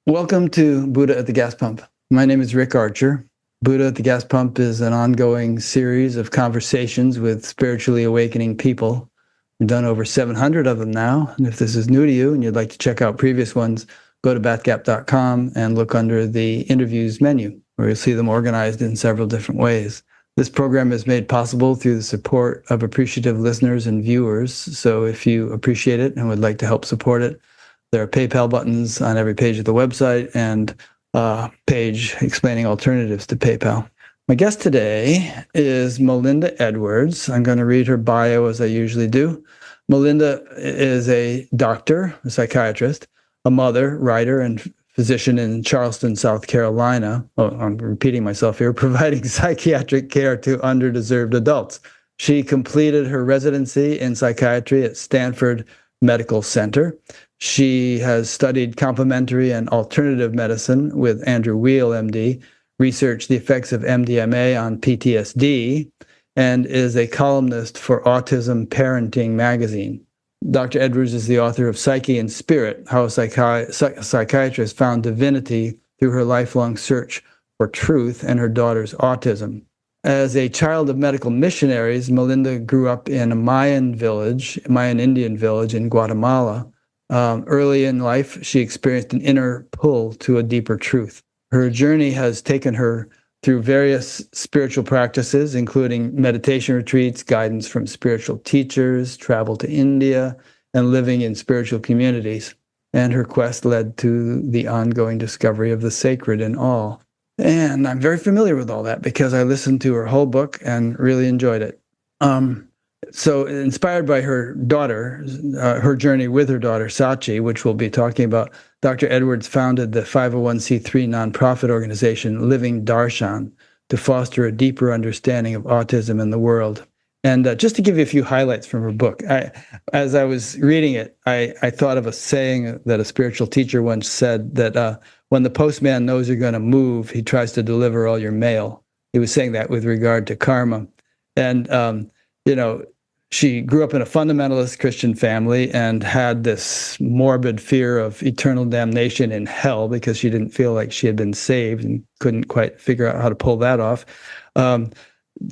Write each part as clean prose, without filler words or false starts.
Welcome to Buddha at the Gas Pump. My name is Rick Archer. Buddha at the Gas Pump is an ongoing series of conversations with spiritually awakening people. We've done over 700 of them now. And if this is new to you and you'd like to check out previous ones, go to batgap.com and look under the interviews menu, where you'll see them organized in several different ways. This program is made possible through the support of appreciative listeners and viewers. So if you appreciate it and would like to help support it, there are PayPal buttons on every page of the website and a page explaining alternatives to PayPal. My guest today is Melinda Edwards. I'm going to read her bio as I usually do. Melinda is a doctor, a psychiatrist, a mother, writer, and physician in Charleston, South Carolina. Oh, I'm repeating myself here, providing psychiatric care to underdeserved adults. She completed her residency in psychiatry at Stanford Medical Center. She has studied complementary and alternative medicine with Andrew Weil, MD, researched the effects of MDMA on PTSD, and is a columnist for Autism Parenting magazine. Dr. Edwards is the author of Psyche and Spirit, How a Psychiatrist Found Divinity Through Her Lifelong Search for Truth and Her Daughter's Autism. As a child of medical missionaries, Melinda grew up in a Mayan Indian village in Guatemala. Early in life, she experienced an inner pull to a deeper truth. Her journey has taken her through various spiritual practices, including meditation retreats, guidance from spiritual teachers, travel to India, and living in spiritual communities. And her quest led to the ongoing discovery of the sacred in all. And I'm very familiar with all that because I listened to her whole book and really enjoyed it. So inspired by her daughter, her journey with her daughter, Sachi, which we'll be talking about, Dr. Edwards founded the 501c3 nonprofit organization Living Darshan to foster a deeper understanding of autism in the world. And just to give you a few highlights from her book, as I was reading it, I thought of a saying that a spiritual teacher once said that when the postman knows you're going to move, he tries to deliver all your mail. He was saying that with regard to karma. And she grew up in a fundamentalist Christian family and had this morbid fear of eternal damnation in hell because she didn't feel like she had been saved and couldn't quite figure out how to pull that off.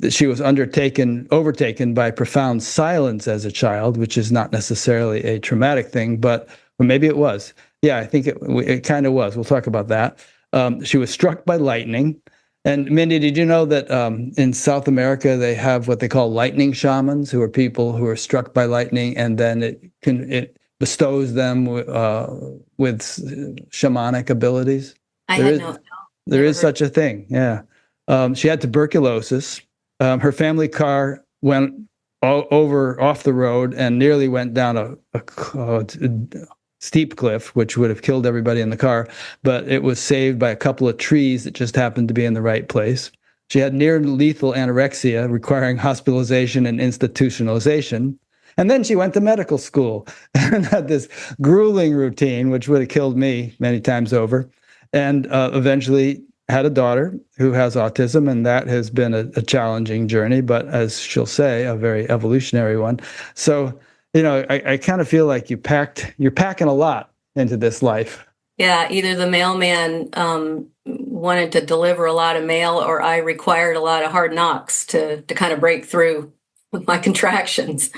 She was overtaken by profound silence as a child, which is not necessarily a traumatic thing, but maybe it was. Yeah, I think it kind of was. We'll talk about that. She was struck by lightning. And Mindy, did you know that in South America they have what they call lightning shamans, who are people who are struck by lightning, and then it bestows them with shamanic abilities? There is such a thing. Yeah. She had tuberculosis. Her family car went off the road and nearly went down a steep cliff, which would have killed everybody in the car, but it was saved by a couple of trees that just happened to be in the right place. She had near lethal anorexia requiring hospitalization and institutionalization. And then she went to medical school and had this grueling routine, which would have killed me many times over, and eventually had a daughter who has autism, and that has been a challenging journey, but as she'll say, a very evolutionary one. So I kind of feel like you're packing a lot into this life. Yeah, either the mailman wanted to deliver a lot of mail, or I required a lot of hard knocks to kind of break through with my contractions.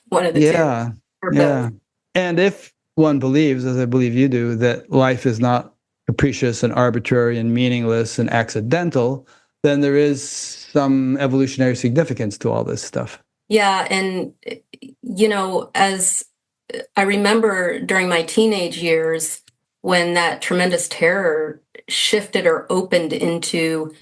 One of the two. Yeah. And if one believes, as I believe you do, that life is not capricious and arbitrary and meaningless and accidental, then there is some evolutionary significance to all this stuff. Yeah, and as I remember during my teenage years, when that tremendous terror shifted or opened into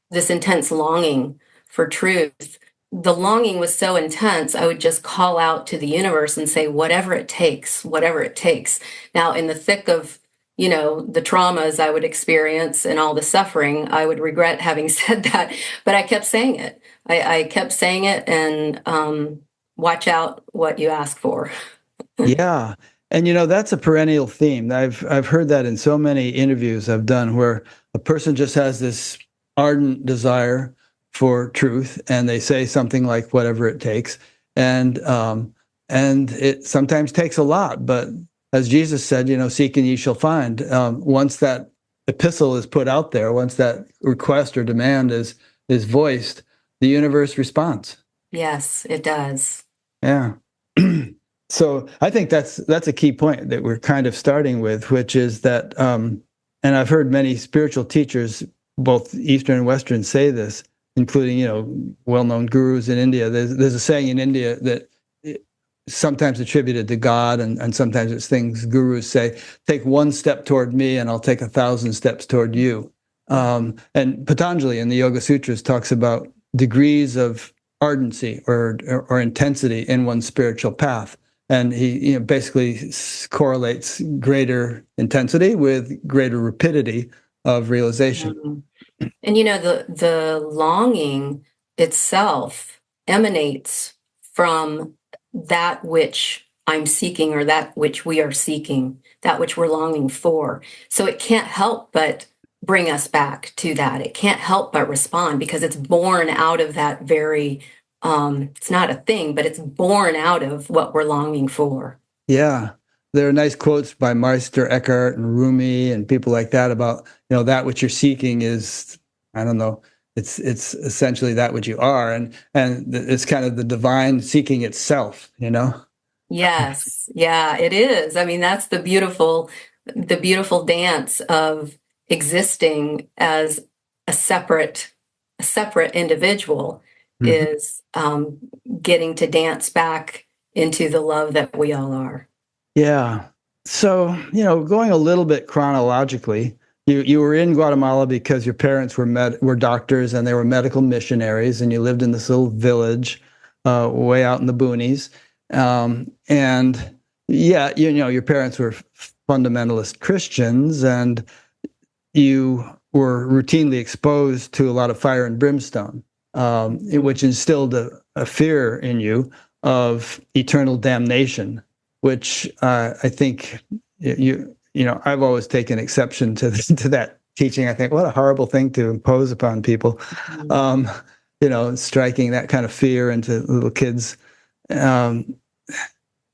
this intense longing for truth, the longing was so intense, I would just call out to the universe and say, whatever it takes, whatever it takes. Now, in the thick of the traumas I would experience and all the suffering, I would regret having said that, but I kept saying it. I kept saying it, and watch out what you ask for. Yeah. And that's a perennial theme. I've heard that in so many interviews I've done, where a person just has this ardent desire for truth, and they say something like whatever it takes. And it sometimes takes a lot, but as Jesus said, seek and ye shall find. Once that epistle is put out there, once that request or demand is voiced, the universe responds. Yes, it does. Yeah. So I think that's a key point that we're kind of starting with, which is that, and I've heard many spiritual teachers, both Eastern and Western, say this, including, well-known gurus in India. There's a saying in India that sometimes attributed to God, and sometimes it's things gurus say: take one step toward me and I'll take 1,000 steps toward you. And Patanjali in the Yoga Sutras talks about degrees of ardency or intensity in one's spiritual path. And he basically correlates greater intensity with greater rapidity of realization. Mm-hmm. And the longing itself emanates from that which I'm seeking, or that which we are seeking, that which we're longing for. So it can't help but bring us back to that. It can't help but respond, because it's born out of that very, it's not a thing, but it's born out of what we're longing for. Yeah. There are nice quotes by Meister Eckhart and Rumi and people like that about, that which you're seeking is, I don't know, it's essentially that which you are. And it's kind of the divine seeking itself, Yes. Yeah, it is. I mean, that's the beautiful dance of existing as a separate individual, is getting to dance back into the love that we all are. Yeah. So, going a little bit chronologically, you were in Guatemala because your parents were doctors and they were medical missionaries, and you lived in this little village way out in the boonies. And yeah, your parents were fundamentalist Christians, and you were routinely exposed to a lot of fire and brimstone, which instilled a fear in you of eternal damnation, which I think I've always taken exception to that teaching. I think, what a horrible thing to impose upon people, striking that kind of fear into little kids. And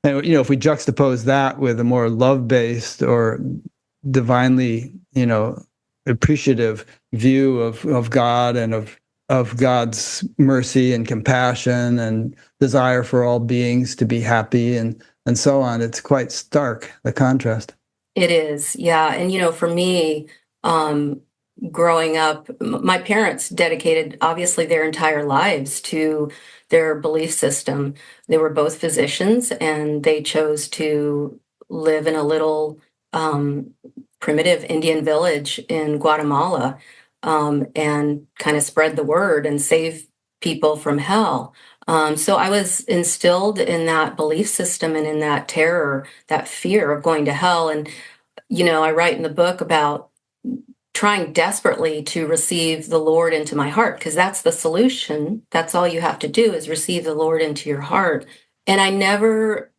if we juxtapose that with a more love-based or divinely, appreciative view of God and of God's mercy and compassion and desire for all beings to be happy and so on, it's quite stark, the contrast. It is, yeah. And for me, growing up, my parents dedicated obviously their entire lives to their belief system. They were both physicians, and they chose to live in a little primitive Indian village in Guatemala, and kind of spread the word and save people from hell. So I was instilled in that belief system and in that terror, that fear of going to hell. And, I write in the book about trying desperately to receive the Lord into my heart, because that's the solution. That's all you have to do, is receive the Lord into your heart. And I never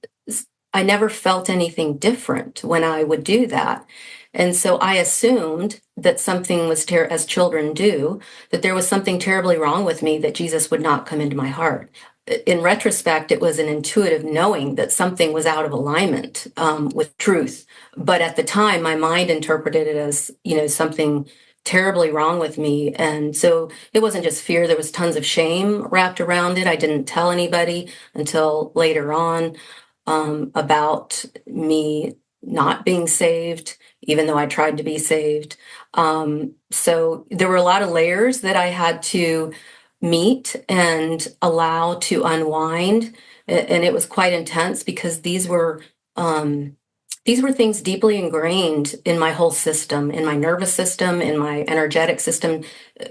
felt anything different when I would do that. And so I assumed that something was, as children do, that there was something terribly wrong with me, that Jesus would not come into my heart. In retrospect, it was an intuitive knowing that something was out of alignment with truth. But at the time, my mind interpreted it as, something terribly wrong with me. And so it wasn't just fear. There was tons of shame wrapped around it. I didn't tell anybody until later on about me not being saved, even though I tried to be saved. So there were a lot of layers that I had to meet and allow to unwind. And it was quite intense, because these were things deeply ingrained in my whole system, in my nervous system, in my energetic system,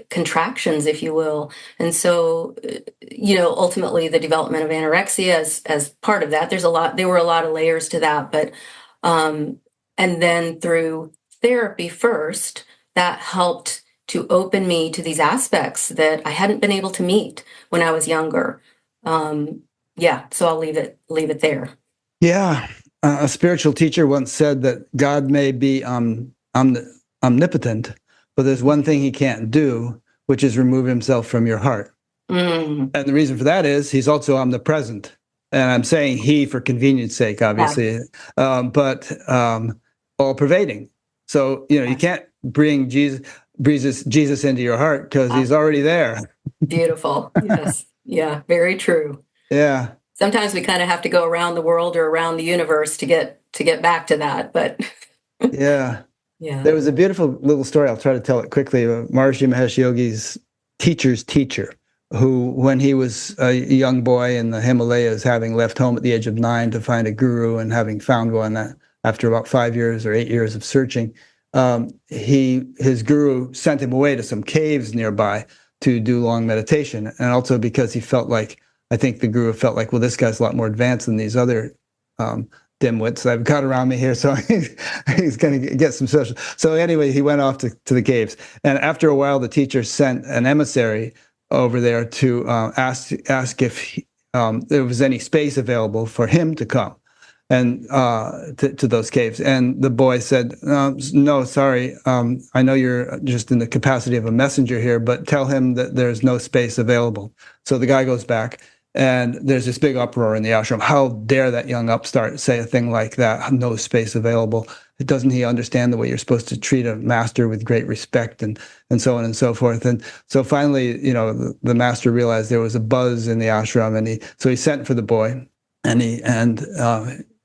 contractions, if you will. And so, ultimately the development of anorexia as part of that, there were a lot of layers to that. But, and then through therapy first, that helped to open me to these aspects that I hadn't been able to meet when I was younger. So I'll leave it there. Yeah. A spiritual teacher once said that God may be omnipotent, but there's one thing he can't do, which is remove himself from your heart. And the reason for that is he's also omnipresent. And I'm saying he for convenience sake, obviously, but all pervading. So, you can't bring Jesus into your heart because he's already there. Beautiful. Yes. Yeah, very true. Yeah. Sometimes we kind of have to go around the world or around the universe to get back to that, but Yeah. yeah. There was a beautiful little story. I'll try to tell it quickly. Maharishi Mahesh Yogi's teacher's teacher, who, when he was a young boy in the Himalayas, having left home at the age of 9 to find a guru and having found one after about 5 years or 8 years of searching, his guru sent him away to some caves nearby to do long meditation. And also because he felt like, I think the guru felt like, well, this guy's a lot more advanced than these other dimwits I've got around me here, so he's going to get some social. So anyway, he went off to the caves, and after a while, the teacher sent an emissary over there to ask if there was any space available for him to come and to those caves. And the boy said, "No, sorry, I know you're just in the capacity of a messenger here, but tell him that there's no space available." So the guy goes back. And there's this big uproar in the ashram. How dare that young upstart say a thing like that? No space available. Doesn't he understand the way you're supposed to treat a master with great respect and so on and so forth? And so finally, the master realized there was a buzz in the ashram, and so he sent for the boy, and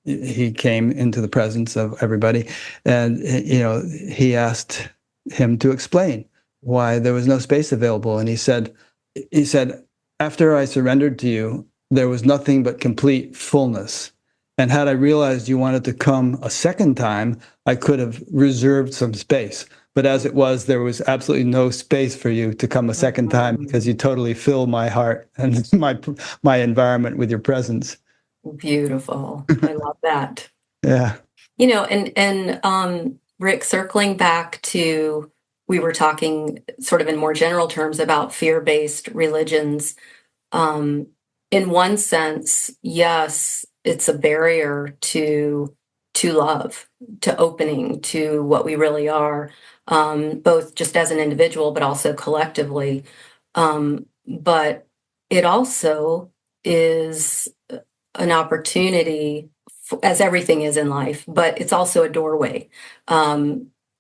he came into the presence of everybody, and he asked him to explain why there was no space available. And he said, after I surrendered to you, there was nothing but complete fullness. And had I realized you wanted to come a second time, I could have reserved some space. But as it was, there was absolutely no space for you to come a second time because you totally fill my heart and my environment with your presence. Beautiful. I love that. Yeah. Rick, circling back to, we were talking sort of in more general terms about fear-based religions. In one sense, yes, it's a barrier to love, to opening to what we really are, both just as an individual, but also collectively. But it also is an opportunity, as everything is in life, but it's also a doorway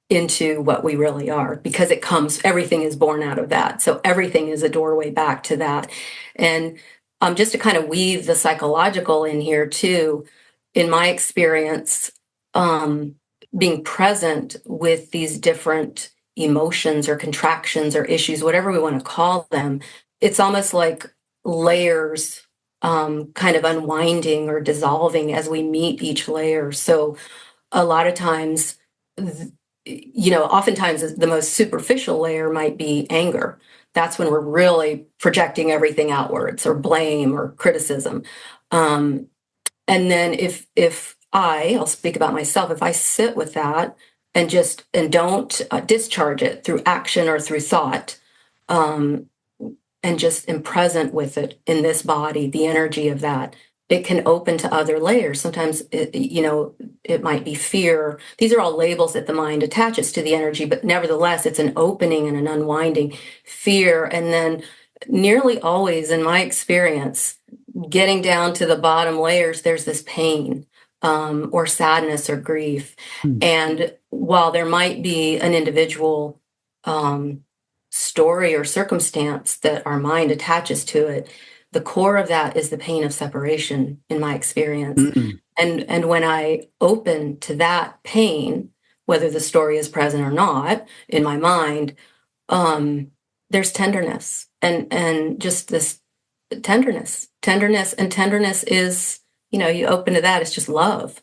into what we really are, because everything is born out of that. So everything is a doorway back to that. And just to kind of weave the psychological in here too, in my experience, being present with these different emotions or contractions or issues, whatever we want to call them, it's almost like layers kind of unwinding or dissolving as we meet each layer. So a lot of times, oftentimes the most superficial layer might be anger. That's when we're really projecting everything outwards, or blame or criticism. And then if I'll speak about myself, if I sit with that and don't discharge it through action or through thought, and just am present with it in this body, the energy of that, it can open to other layers. Sometimes, it might be fear. These are all labels that the mind attaches to the energy, but nevertheless, it's an opening and an unwinding. Fear, and then nearly always, in my experience, getting down to the bottom layers, there's this pain or sadness or grief. And while there might be an individual story or circumstance that our mind attaches to it, the core of that is the pain of separation, in my experience. And when I open to that pain, whether the story is present or not in my mind, there's tenderness and just this tenderness. And tenderness is, you open to that, it's just love,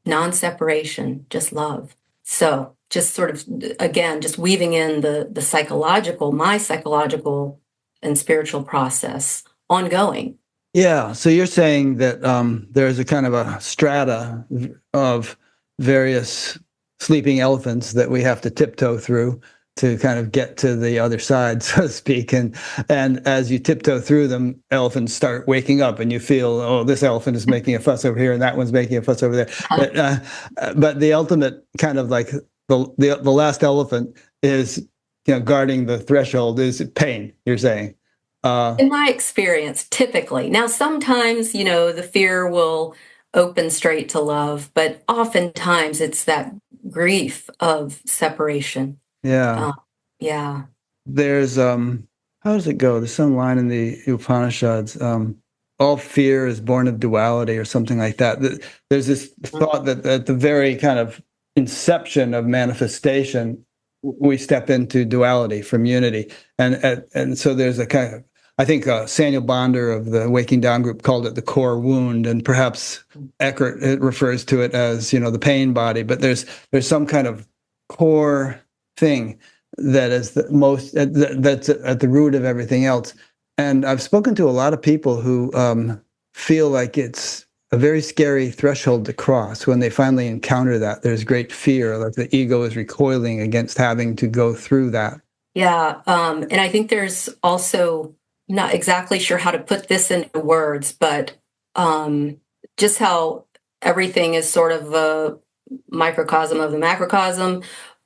non-separation, just love. So just sort of, again, just weaving in my psychological and spiritual process ongoing. Yeah. So you're saying that there's a kind of a strata of various sleeping elephants that we have to tiptoe through to kind of get to the other side, so to speak. And as you tiptoe through them, elephants start waking up, and you feel, oh, this elephant is making a fuss over here, and that one's making a fuss over there. But the ultimate kind of like the last elephant is, guarding the threshold is pain, you're saying. In my experience, typically. Now, sometimes, the fear will open straight to love, but oftentimes it's that grief of separation. Yeah. Yeah. There's how does it go? There's some line in the Upanishads. All fear is born of duality, or something like that. There's this thought that at the very kind of inception of manifestation, we step into duality from unity, and so there's a kind of, I think Samuel Bonder of the Waking Down group called it the core wound, and perhaps Eckhart it refers to it as the pain body. But there's some kind of core thing that is the most that's at the root of everything else. And I've spoken to a lot of people who feel like it's a very scary threshold to cross. When they finally encounter that, there's great fear, like the ego is recoiling against having to go through that. Yeah. And I think there's also, not exactly sure how to put this into words, but just how everything is sort of a microcosm of the macrocosm,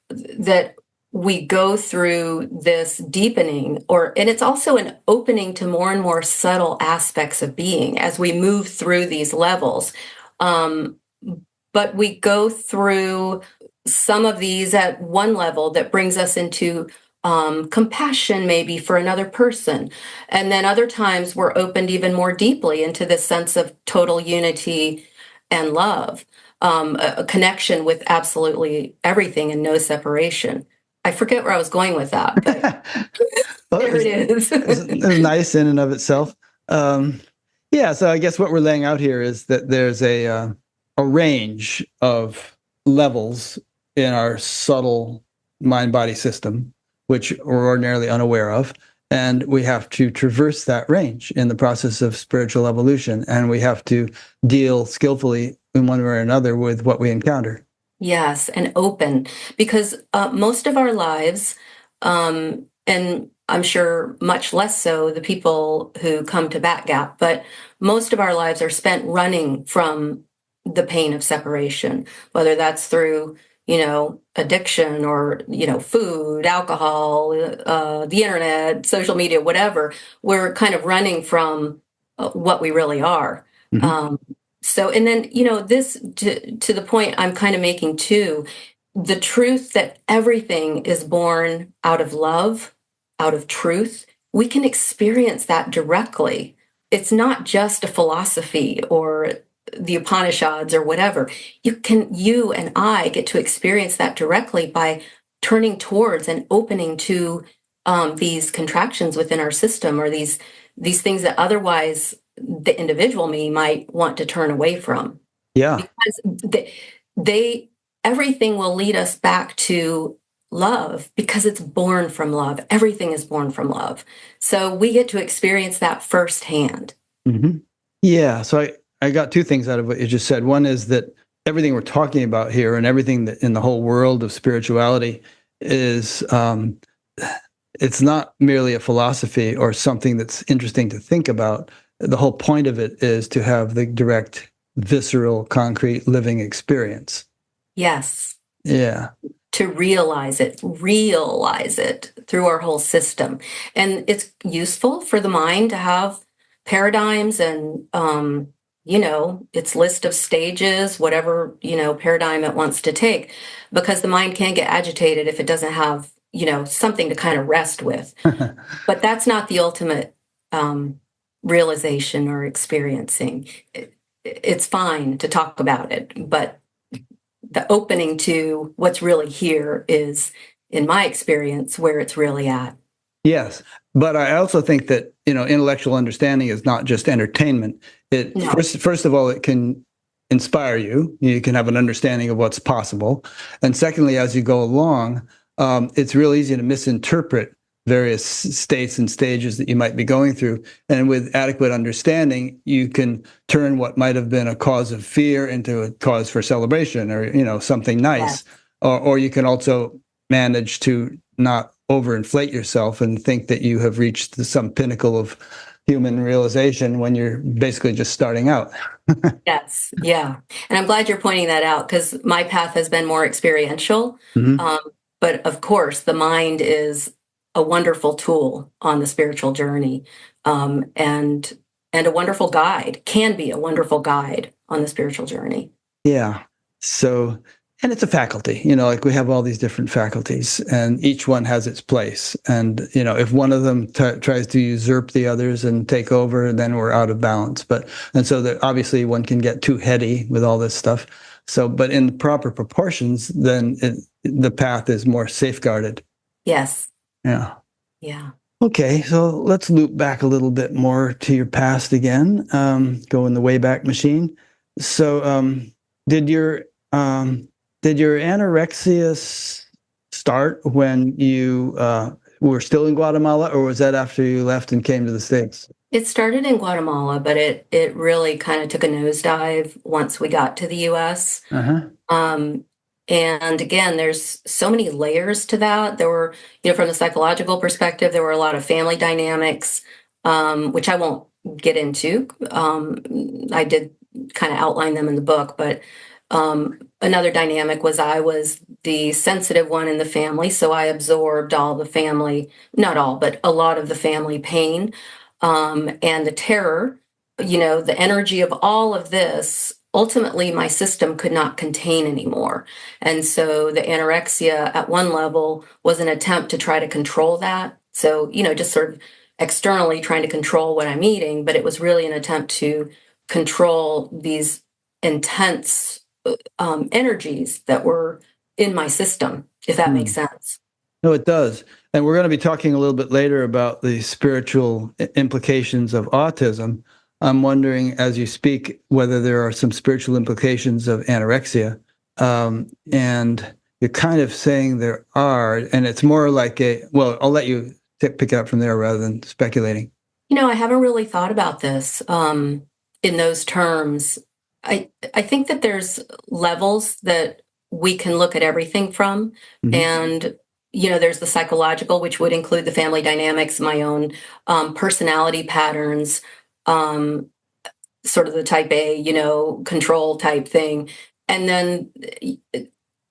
that we go through this deepening, and it's also an opening to more and more subtle aspects of being as we move through these levels. But we go through some of these at one level that brings us into compassion, maybe for another person. And then other times we're opened even more deeply into this sense of total unity and love, a connection with absolutely everything and no separation. I forget where I was going with that, but Well, there it is. it's nice in and of itself. Yeah, so I guess what we're laying out here is that there's a range of levels in our subtle mind-body system, which we're ordinarily unaware of. And we have to traverse that range in the process of spiritual evolution. And we have to deal skillfully in one way or another with what we encounter. Yes, and open, because most of our lives, and I'm sure much less so the people who come to Bat Gap, but most of our lives are spent running from the pain of separation, whether that's through, addiction or, food, alcohol, the internet, social media, whatever. We're kind of running from what we really are. Mm-hmm. So, and then, this to the point I'm kind of making too, the truth that everything is born out of love, out of truth, we can experience that directly. It's not just a philosophy or the Upanishads or whatever. You and I get to experience that directly by turning towards and opening to these contractions within our system, or these things that otherwise the individual me might want to turn away from. Yeah. Because they everything will lead us back to love, because it's born from love. Everything is born from love. So we get to experience that firsthand. Mm-hmm. Yeah. So I got two things out of what you just said. One is that everything we're talking about here and everything that in the whole world of spirituality is it's not merely a philosophy or something that's interesting to think about. The whole point of it is to have the direct, visceral, concrete, living experience. Yes. Yeah. To realize it through our whole system. And it's useful for the mind to have paradigms and, its list of stages, whatever, paradigm it wants to take, because the mind can't get agitated if it doesn't have, something to kind of rest with. But that's not the ultimate realization or experiencing. It's fine to talk about it, but the opening to what's really here is, in my experience, where it's really at. Yes. But I also think that, intellectual understanding is not just entertainment. No. First of all, it can inspire you. You can have an understanding of what's possible. And secondly, as you go along, it's real easy to misinterpret various states and stages that you might be going through. And with adequate understanding, you can turn what might have been a cause of fear into a cause for celebration, or, something nice. Yes. Or you can also manage to not overinflate yourself and think that you have reached some pinnacle of human realization when you're basically just starting out. Yes. Yeah. And I'm glad you're pointing that out, because my path has been more experiential. Mm-hmm. But of course, the mind is a wonderful tool on the spiritual journey, and a wonderful guide, can be a wonderful guide on the spiritual journey. Yeah. So And it's a faculty, like we have all these different faculties, and each one has its place. And, if one of them tries to usurp the others and take over, then we're out of balance. And so that obviously one can get too heady with all this stuff. So, but in proper proportions, then the path is more safeguarded. Yes. Yeah. Yeah. Okay, so let's loop back a little bit more to your past again. Go in the Wayback Machine. So, did your did your anorexia start when you were still in Guatemala, or was that after you left and came to the States? It started in Guatemala, but it really kind of took a nosedive once we got to the US. Uh-huh. And again, there's so many layers to that. There were, from the psychological perspective, there were a lot of family dynamics, which I won't get into. I did kind of outline them in the book, but another dynamic was I was the sensitive one in the family, so I absorbed all the family, not all, but a lot of the family pain, and the terror, the energy of all of this. Ultimately, my system could not contain anymore. And so the anorexia at one level was an attempt to try to control that. So, just sort of externally trying to control what I'm eating, but it was really an attempt to control these intense energies that were in my system, if that makes sense. No, it does. And we're going to be talking a little bit later about the spiritual implications of autism. I'm wondering, as you speak, whether there are some spiritual implications of anorexia. And you're kind of saying there are, and it's more like I'll let you pick it up from there rather than speculating. I haven't really thought about this in those terms. I think that there's levels that we can look at everything from. Mm-hmm. And, there's the psychological, which would include the family dynamics, my own personality patterns, sort of the type A, control type thing. And then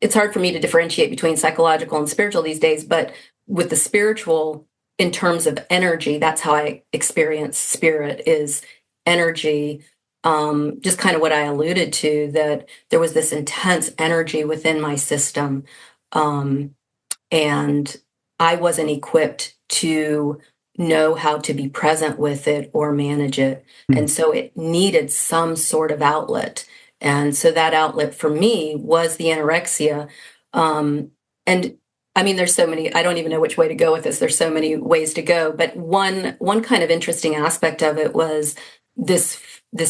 it's hard for me to differentiate between psychological and spiritual these days, but with the spiritual, in terms of energy, that's how I experience spirit is energy. Just kind of what I alluded to, that there was this intense energy within my system. And I wasn't equipped to know how to be present with it or manage it. And so it needed some sort of outlet. And so that outlet for me was the anorexia. And I mean, there's so many, I don't even know which way to go with this. There's so many ways to go. But one kind of interesting aspect of it was this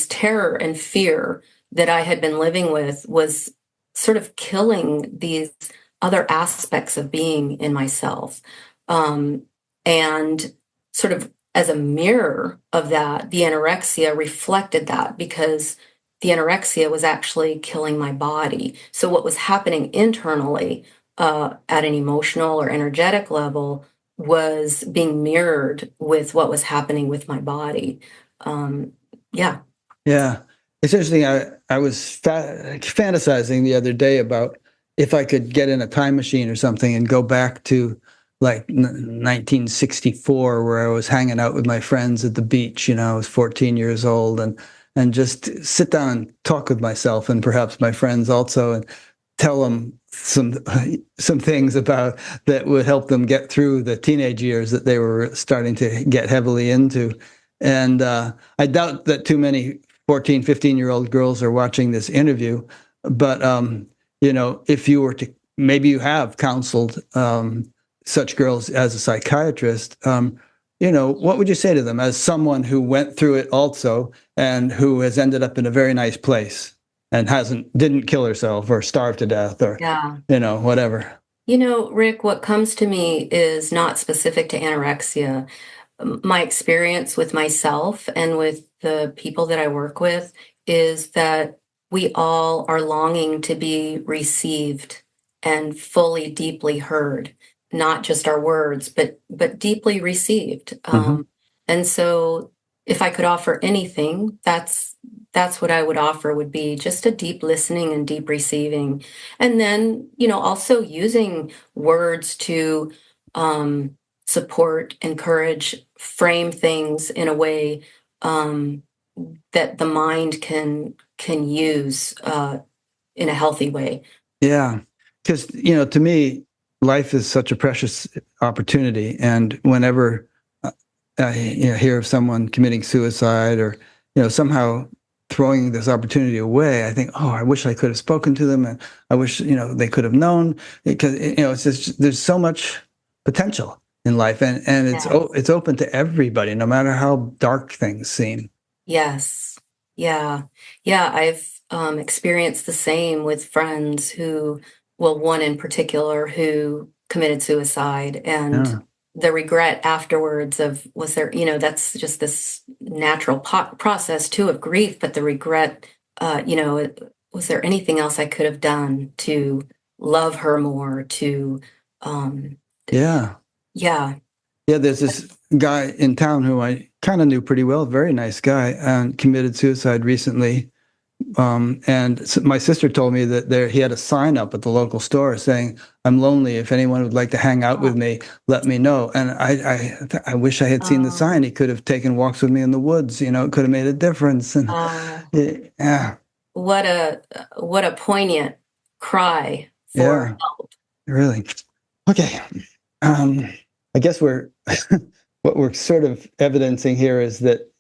terror and fear that I had been living with was sort of killing these other aspects of being in myself. And sort of as a mirror of that, the anorexia reflected that, because the anorexia was actually killing my body. So what was happening internally at an emotional or energetic level was being mirrored with what was happening with my body. Yeah. Yeah. It's interesting. I was fantasizing the other day about if I could get in a time machine or something and go back to like 1964, where I was hanging out with my friends at the beach. I was 14 years old, and just sit down and talk with myself and perhaps my friends also, and tell them some things about that would help them get through the teenage years that they were starting to get heavily into. And I doubt that too many 14, 15-year-old girls are watching this interview, but if you were to, maybe you have counseled such girls as a psychiatrist, what would you say to them as someone who went through it also and who has ended up in a very nice place and didn't kill herself or starve to death or, whatever? Rick, what comes to me is not specific to anorexia. My experience with myself and with the people that I work with is that we all are longing to be received and fully, deeply heard, not just our words, but deeply received. And so if I could offer anything, that's what I would offer, would be just a deep listening and deep receiving. And then, also using words to support, encourage, frame things in a way that the mind can use in a healthy way. Yeah. Because, to me, life is such a precious opportunity. And whenever I hear of someone committing suicide or, somehow throwing this opportunity away, I think, oh, I wish I could have spoken to them. And I wish, they could have known, because, it's just, there's so much potential in life, and Yes. it's open to everybody, no matter how dark things seem. Yes. Yeah. Yeah. I've experienced the same with friends who, well, one in particular who committed suicide, and Yeah. the regret afterwards of, was there, that's just this natural process too of grief, but the regret, was there anything else I could have done to love her more, to, um, Yeah. yeah. Yeah, there's this guy in town who I kind of knew pretty well, very nice guy, and committed suicide recently. And my sister told me that he had a sign up at the local store saying, "I'm lonely. If anyone would like to hang out with Oh, me, let me know." And I wish I had seen the oh, sign. He could have taken walks with me in the woods. It could have made a difference. And oh. yeah, What a poignant cry for yeah, help. really. Okay. Um, I guess what we're sort of evidencing here is that,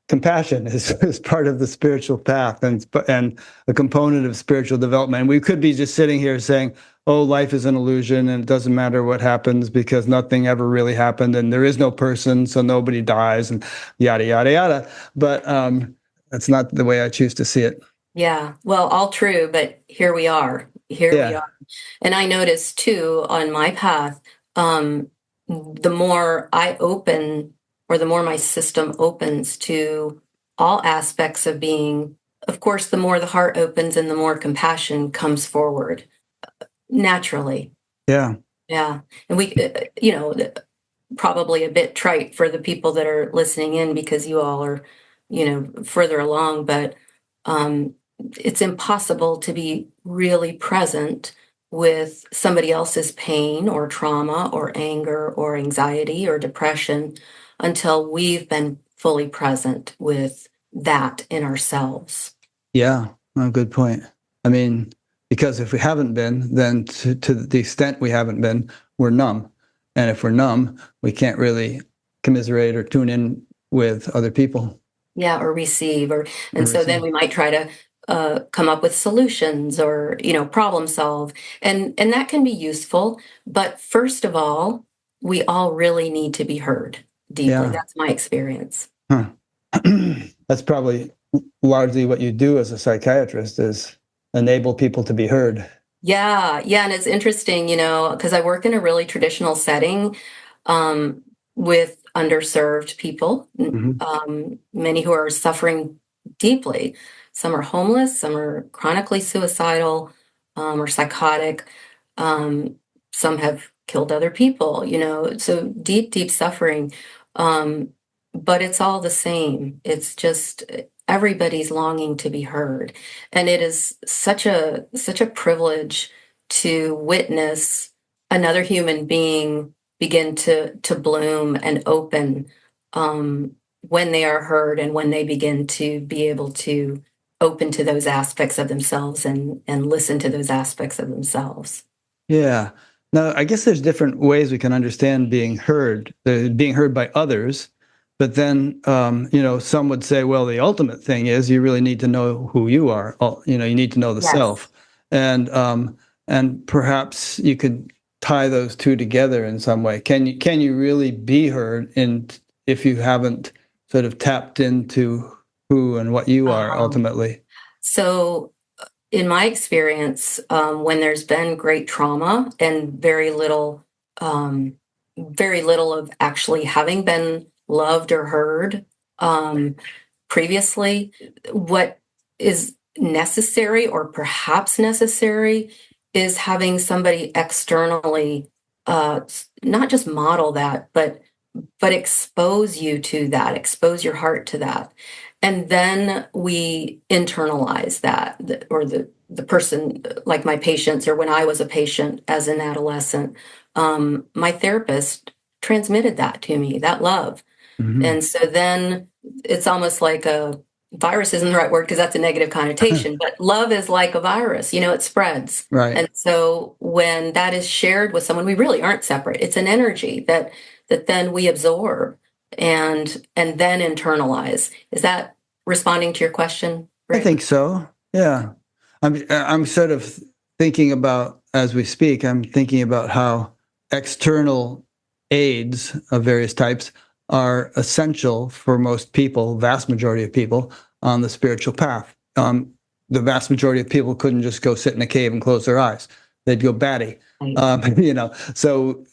compassion is part of the spiritual path, and a component of spiritual development. And we could be just sitting here saying, "Oh, life is an illusion, and it doesn't matter what happens because nothing ever really happened, and there is no person, so nobody dies," and yada yada yada. But that's not the way I choose to see it. Yeah, well, all true, but here we are. Here we Yeah, are. And I noticed too on my path, the more I open, or the more my system opens to all aspects of being, of course, the more the heart opens and the more compassion comes forward naturally. yeah, Yeah. And probably a bit trite for the people that are listening in, because you all are, further along, but um, it's impossible to be really present with somebody else's pain or trauma or anger or anxiety or depression until we've been fully present with that in ourselves. yeah. Oh, good point. I mean, because if we haven't been, then to the extent we haven't been, we're numb. And if we're numb, we can't really commiserate or tune in with other people Yeah, or receive, and or so then receive. we might try to come up with solutions, or problem solve, and that can be useful. But first of all, we all really need to be heard deeply. Yeah. That's my experience. Huh. That's probably largely what you do as a psychiatrist, is enable people to be heard. Yeah, yeah, and it's interesting, because I work in a really traditional setting, um, with underserved people, Hmm. many who are suffering deeply. Some are homeless, some are chronically suicidal, or psychotic. Um, some have killed other people, so deep, deep suffering. Um, but it's all the same. It's just everybody's longing to be heard. And it is such a privilege to witness another human being begin to bloom and open, when they are heard, and when they begin to be able to open to those aspects of themselves, and listen to those aspects of themselves. Yeah. Now, I guess there's different ways we can understand being heard, being heard by others. But then, some would say, well, the ultimate thing is you really need to know who you are. You need to know the Yes. self, and perhaps you could tie those two together in some way. Can you really be heard in if you haven't sort of tapped into who and what you are Um, ultimately? so in my experience, when there's been great trauma and um, very little of actually having been loved or heard, um, previously, what is necessary, or perhaps necessary, is having somebody externally, not just model that, but expose you to that, expose your heart to that. And then we internalize that, or the person, like my patients, or when I was a patient as an adolescent, my therapist transmitted that to me, that love. Hmm. And so then it's almost like virus isn't the right word because that's a negative connotation, but love is like a virus, it spreads. Right. And so when that is shared with someone, we really aren't separate. It's an energy that then we absorb and then internalize. Is that responding to your question, I Rick? think so. Yeah. I'm sort of thinking about, as we speak, I'm thinking about how external aids of various types are essential for most people, vast majority of people, on the spiritual path. The vast majority of people couldn't just go sit in a cave and close their eyes. They'd go batty. So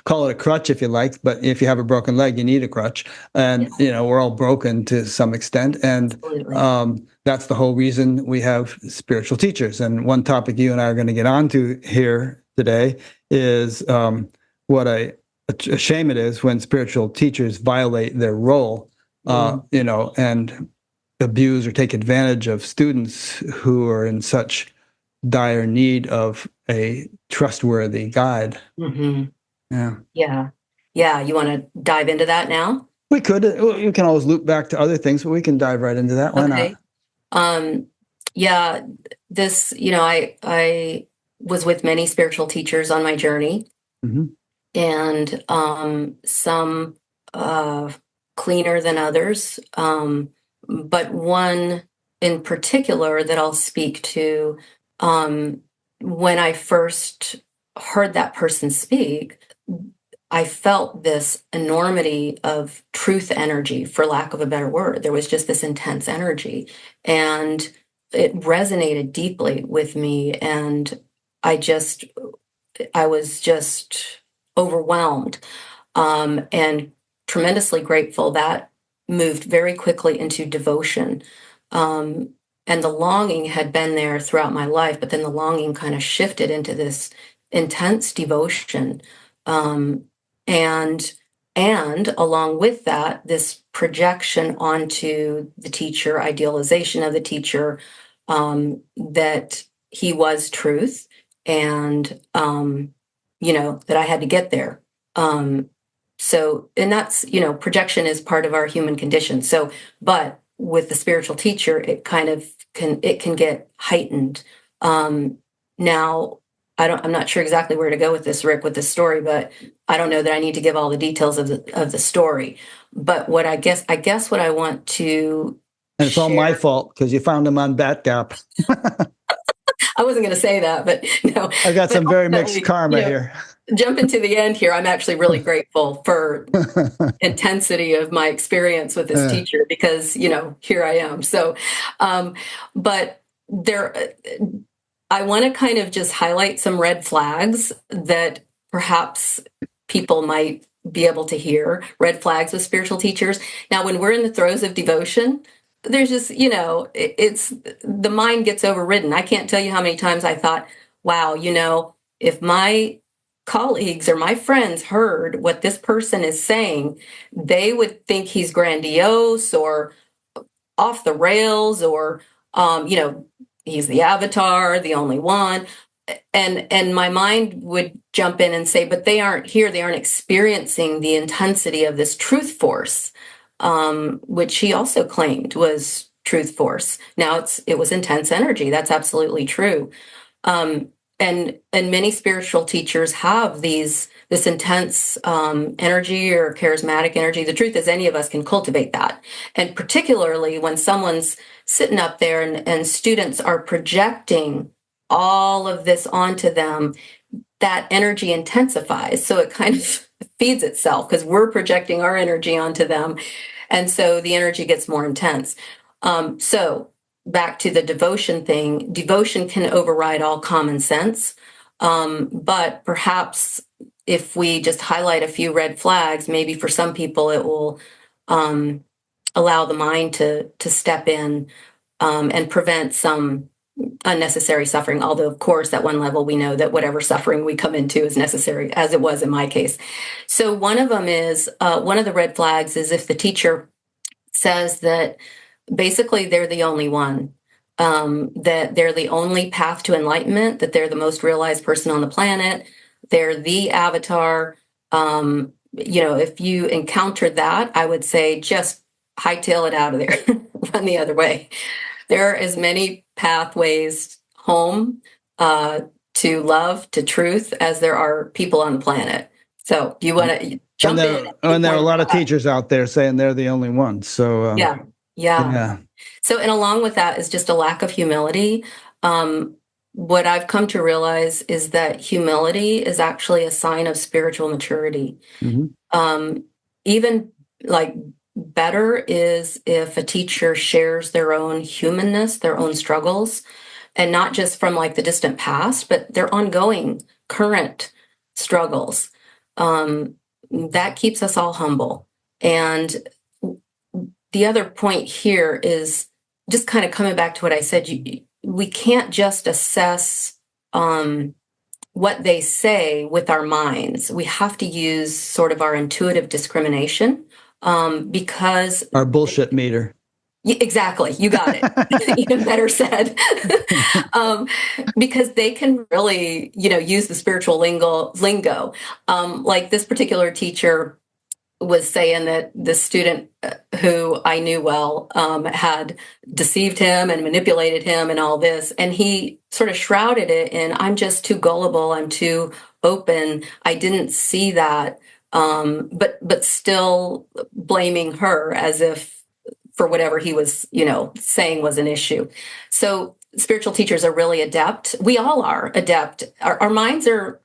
call it a crutch if you like, but if you have a broken leg, you need a crutch. And, Yes. we're all broken to some extent. And Absolutely. that's the whole reason we have spiritual teachers. And one topic you and I are going to get onto here today is what a shame it is when spiritual teachers violate their role, and abuse or take advantage of students who are in such dire need of a trustworthy guide. Mm-hmm. Yeah. Yeah. You want to dive into that now? We could. You can always loop back to other things, but we can dive right into that. Why Okay. not? Yeah, this, I was with many spiritual teachers on my journey, and some cleaner than others, but one in particular that I'll speak to, when I first heard that person speak, I felt this enormity of truth energy, for lack of a better word. There was just this intense energy, and it resonated deeply with me. And I was just overwhelmed, and tremendously grateful. That moved very quickly into devotion. And the longing had been there throughout my life, but then the longing kind of shifted into this intense devotion. Um, and along with that, this projection onto the teacher, idealization of the teacher, that he was truth, and that I had to get there. And that's, projection is part of our human condition. So, but with the spiritual teacher, it can get heightened. Now, I'm not sure exactly where to go with this, Rick, with this story, but I don't know that I need to give all the details of the story. But what I guess what I want to And it's all my fault because you found him on Batgap. I wasn't going to say that, but no. I got some very mixed karma here. Jumping to the end here, I'm actually really grateful for intensity of my experience with this teacher, because, here I am. So, but I want to kind of just highlight some red flags that perhaps people might be able to hear, red flags with spiritual teachers. Now, when we're in the throes of devotion, there's just, it's the mind gets overridden. I can't tell you how many times I thought, wow, if my colleagues or my friends heard what this person is saying, they would think he's grandiose or off the rails, or, he's the avatar, the only one. And my mind would jump in and say, but they aren't here. They aren't experiencing the intensity of this truth force, which he also claimed was truth force. Now it was intense energy. That's absolutely true. And many spiritual teachers have this intense energy or charismatic energy. The truth is, any of us can cultivate that. And particularly when someone's sitting up there and students are projecting all of this onto them, that energy intensifies. So it kind of feeds itself because we're projecting our energy onto them. And so the energy gets more intense. So back to the devotion thing, devotion can override all common sense. But perhaps if we just highlight a few red flags, maybe for some people it will allow the mind to step in and prevent some unnecessary suffering. Although, of course, at one level, we know that whatever suffering we come into is necessary, as it was in my case. So one of them is, one of the red flags is if the teacher says that basically they're the only one, that they're the only path to enlightenment, that they're the most realized person on the planet, they're the avatar. If you encounter that, I would say just hightail it out of there, run the other way. There are as many pathways home to love, to truth, as there are people on the planet. So you want to jump in. And there are a lot of teachers out there saying they're the only ones. So yeah. So, and along with that is just a lack of humility. What I've come to realize is that humility is actually a sign of spiritual maturity. Even like better is if a teacher shares their own humanness, their own struggles, and not just from like the distant past, but their ongoing current struggles. That keeps us all humble. And the other point here is just kind of coming back to what I said. We can't just assess what they say with our minds. We have to use sort of our intuitive discrimination because our bullshit meter. Exactly. You got it. Even better said. Because they can really, use the spiritual lingo. Like this particular teacher was saying that the student who I knew well had deceived him and manipulated him and all this. And he sort of shrouded it in, I'm just too gullible. I'm too open. I didn't see that. But still blaming her as if for whatever he was, saying was an issue. So spiritual teachers are really adept. We all are adept. Our minds are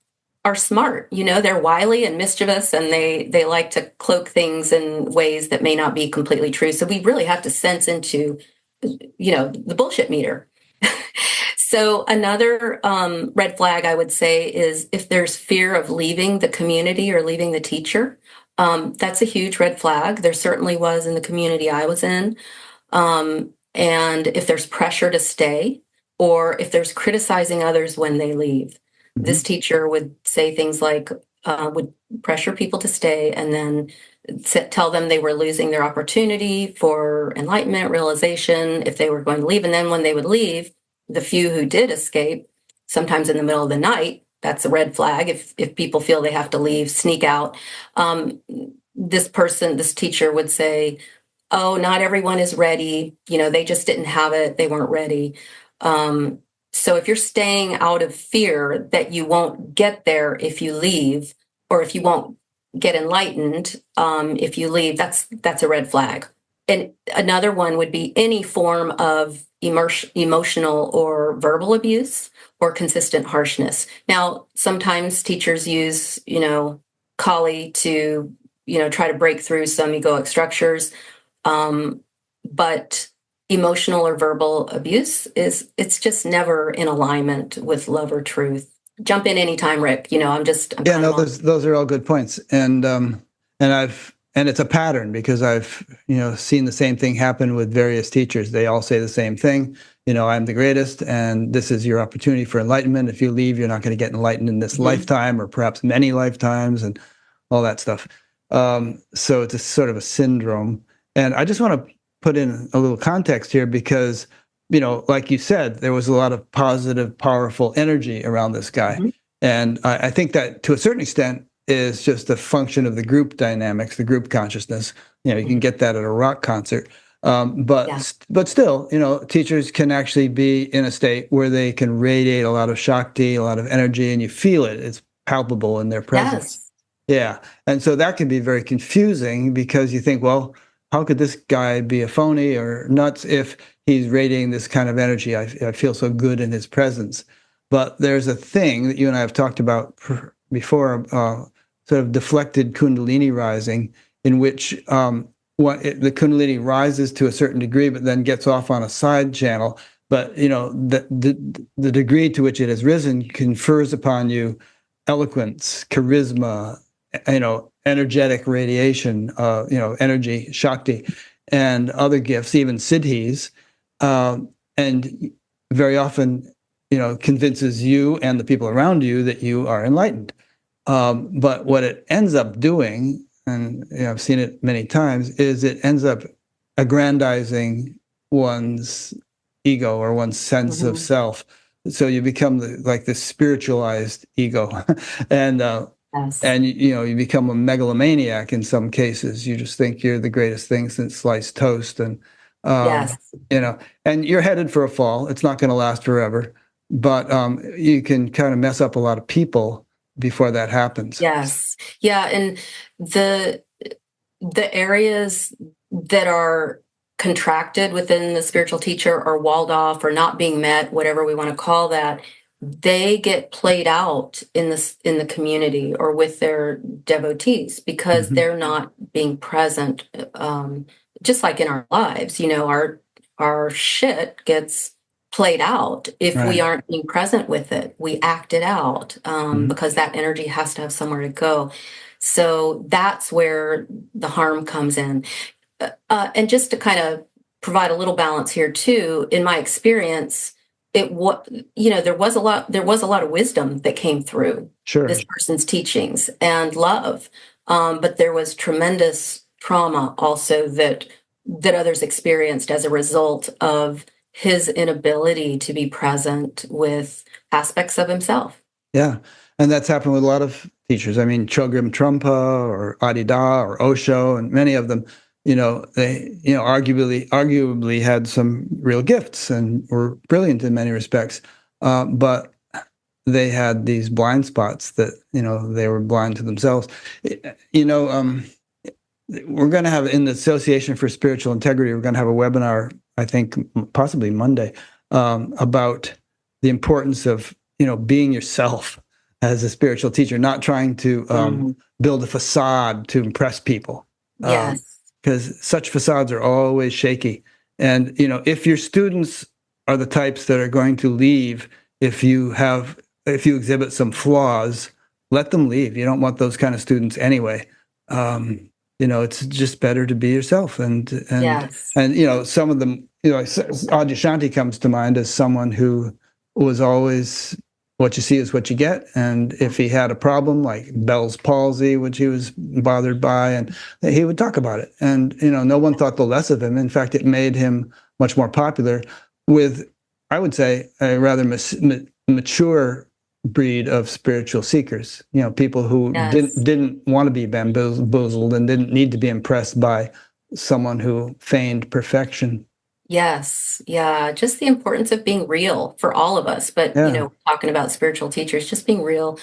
smart, they're wily and mischievous, and they like to cloak things in ways that may not be completely true. So we really have to sense into, the bullshit meter. So another red flag I would say is if there's fear of leaving the community or leaving the teacher. That's a huge red flag. There certainly was in the community I was in. And if there's pressure to stay, or if there's criticizing others when they leave. This teacher would say things like, would pressure people to stay and then tell them they were losing their opportunity for enlightenment, realization, if they were going to leave. And then when they would leave, the few who did escape, sometimes in the middle of the night, that's a red flag. If people feel they have to leave, sneak out. This teacher would say, oh, not everyone is ready. They just didn't have it. They weren't ready. So if you're staying out of fear that you won't get there if you leave, or if you won't get enlightened if you leave, that's a red flag. And another one would be any form of emotional or verbal abuse or consistent harshness. Now, sometimes teachers use, Kali to, try to break through some egoic structures. But emotional or verbal abuse it's just never in alignment with love or truth. Jump in anytime, Rick. I'm those are all good points. And it's a pattern because I've, seen the same thing happen with various teachers. They all say the same thing. I'm the greatest and this is your opportunity for enlightenment. If you leave, you're not going to get enlightened in this lifetime or perhaps many lifetimes and all that stuff. So it's a sort of a syndrome. And I just want to put in a little context here because, like you said, there was a lot of positive, powerful energy around this guy. And I think that to a certain extent is just a function of the group dynamics, the group consciousness. You can get that at a rock concert. But still, teachers can actually be in a state where they can radiate a lot of Shakti, a lot of energy, and you feel it. It's palpable in their presence. Yeah. And so that can be very confusing because you think, well, how could this guy be a phony or nuts if he's radiating this kind of energy? I feel so good in his presence. But there's a thing that you and I have talked about before, sort of deflected Kundalini rising, in which the Kundalini rises to a certain degree, but then gets off on a side channel. But, the degree to which it has risen confers upon you eloquence, charisma, energetic radiation, energy, Shakti, and other gifts, even siddhis, and very often, convinces you and the people around you that you are enlightened. But what it ends up doing, and I've seen it many times, is it ends up aggrandizing one's ego or one's sense of self. So you become like this spiritualized ego, and Yes. And you become a megalomaniac in some cases. You just think you're the greatest thing since sliced toast, and um, Yes. you know, and you're headed for a fall. It's not going to last forever, but you can kind of mess up a lot of people before that happens. Yes. Yeah. And the areas that are contracted within the spiritual teacher or walled off or not being met, whatever we want to call that, they get played out in the community or with their devotees because Mhm. they're not being present. Just like in our lives, our shit gets played out if we Right. aren't being present with it. We act it out Mhm. because that energy has to have somewhere to go. So that's where the harm comes in. And just to kind of provide a little balance here too, in my experience, it was there was a lot of wisdom that came through Sure. this person's teachings and love, but there was tremendous trauma also that others experienced as a result of his inability to be present with aspects of himself. Yeah, and that's happened with a lot of teachers. I mean, Chogyam Trungpa or Adida or Osho, and many of them. They arguably had some real gifts and were brilliant in many respects, but they had these blind spots that they were blind to themselves. You know, we're going to have in the Association for Spiritual Integrity. We're going to have a webinar, I think, possibly Monday, about the importance of being yourself as a spiritual teacher, not trying to Mm, build a facade to impress people, yes. because such facades are always shaky. And if your students are the types that are going to leave if you exhibit some flaws, let them leave. You don't want those kind of students anyway. It's just better to be yourself. Yes. And some of them, Adyashanti comes to mind as someone who was always what you see is what you get. And if he had a problem like Bell's palsy, which he was bothered by, and he would talk about it. And no one thought the less of him. In fact, it made him much more popular with, I would say, a rather mature breed of spiritual seekers. People who Yes. didn't want to be bamboozled and didn't need to be impressed by someone who feigned perfection. Yes. Yeah. Just the importance of being real for all of us. But, Yeah. talking about spiritual teachers, just being real.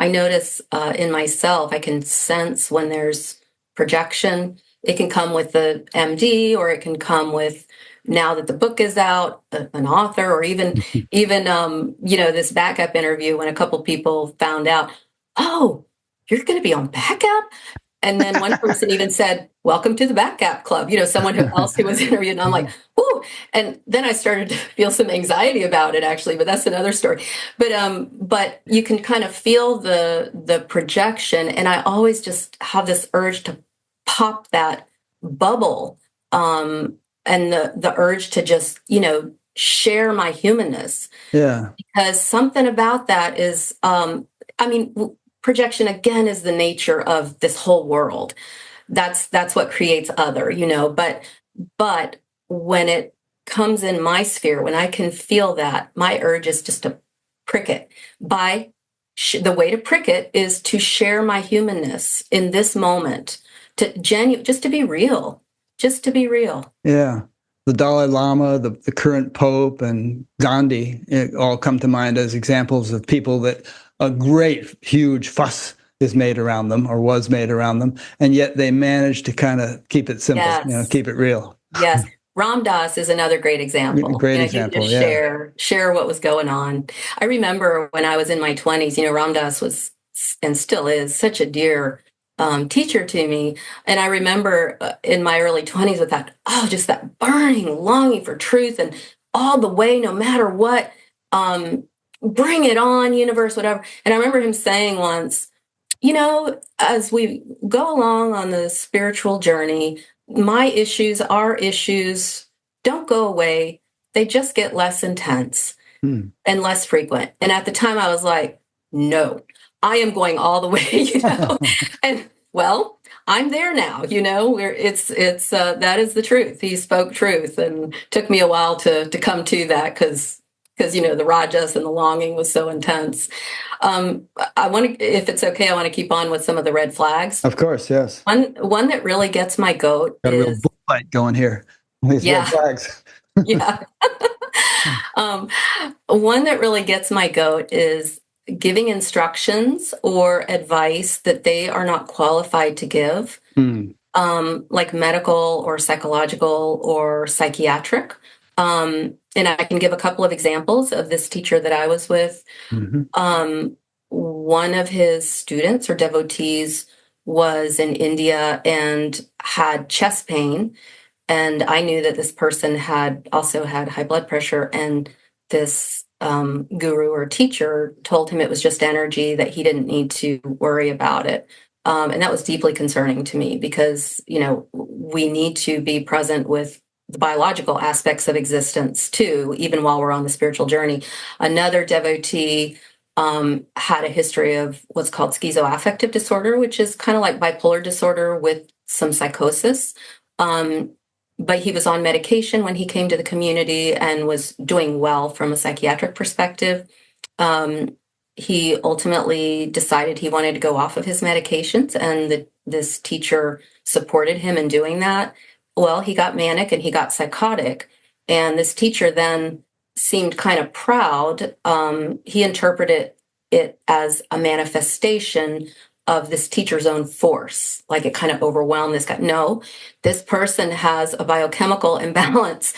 I notice in myself, I can sense when there's projection. It can come with the MD, or it can come with now that the book is out, an author, or even this backup interview when a couple people found out, oh, you're going to be on backup. And then one person even said, "Welcome to the Back Gap Club." Someone else who was interviewed, and I'm like, "Ooh!" And then I started to feel some anxiety about it, actually. But that's another story. But you can kind of feel the projection, and I always just have this urge to pop that bubble, and the urge to just share my humanness, Yeah. because something about that is, I mean, projection again is the nature of this whole world. That's what creates other, but when it comes in my sphere, when I can feel that, my urge is just to prick it. The way to prick it is to share my humanness in this moment, just to be real, just to be real. Yeah. The Dalai Lama, the current Pope, and Gandhi all come to mind as examples of people that a great, huge fuss is made around them or was made around them. And yet they managed to kind of keep it simple, Yes. keep it real. Yes. Ram Dass is another great example. Great He would example. just Yeah. share what was going on. I remember when I was in my 20s, Ram Dass was and still is such a dear teacher to me. And I remember in my early 20s with just that burning longing for truth and all the way, no matter what, bring it on, universe, whatever. And I remember him saying once, as we go along on the spiritual journey, my issues, our issues don't go away. They just get less intense Hmm. and less frequent. And at the time I was like, no, I am going all the way. And well, I'm there now, where that is the truth. He spoke truth, and took me a while to come to that, because because the rajas and the longing was so intense. I want to, if it's okay, I want to keep on with some of the red flags. Of course, yes. One that really gets my goat Got a real is bullfight going here. These red yeah, flags. yeah. um, One that really gets my goat is giving instructions or advice that they are not qualified to give, Mm. like medical or psychological or psychiatric. And I can give a couple of examples of this teacher that I was with. Mhm. One of his students or devotees was in India and had chest pain. And I knew that this person had also had high blood pressure. And this guru or teacher told him it was just energy, that he didn't need to worry about it. And that was deeply concerning to me because, we need to be present with the biological aspects of existence too, even while we're on the spiritual journey. Another devotee had a history of what's called schizoaffective disorder, which is kind of like bipolar disorder with some psychosis. Um, but he was on medication when he came to the community and was doing well from a psychiatric perspective. Um, he ultimately decided he wanted to go off of his medications, and this teacher supported him in doing that. Well, he got manic and he got psychotic, and this teacher then seemed kind of proud. He interpreted it as a manifestation of this teacher's own force, like it kind of overwhelmed this guy. No, this person has a biochemical imbalance.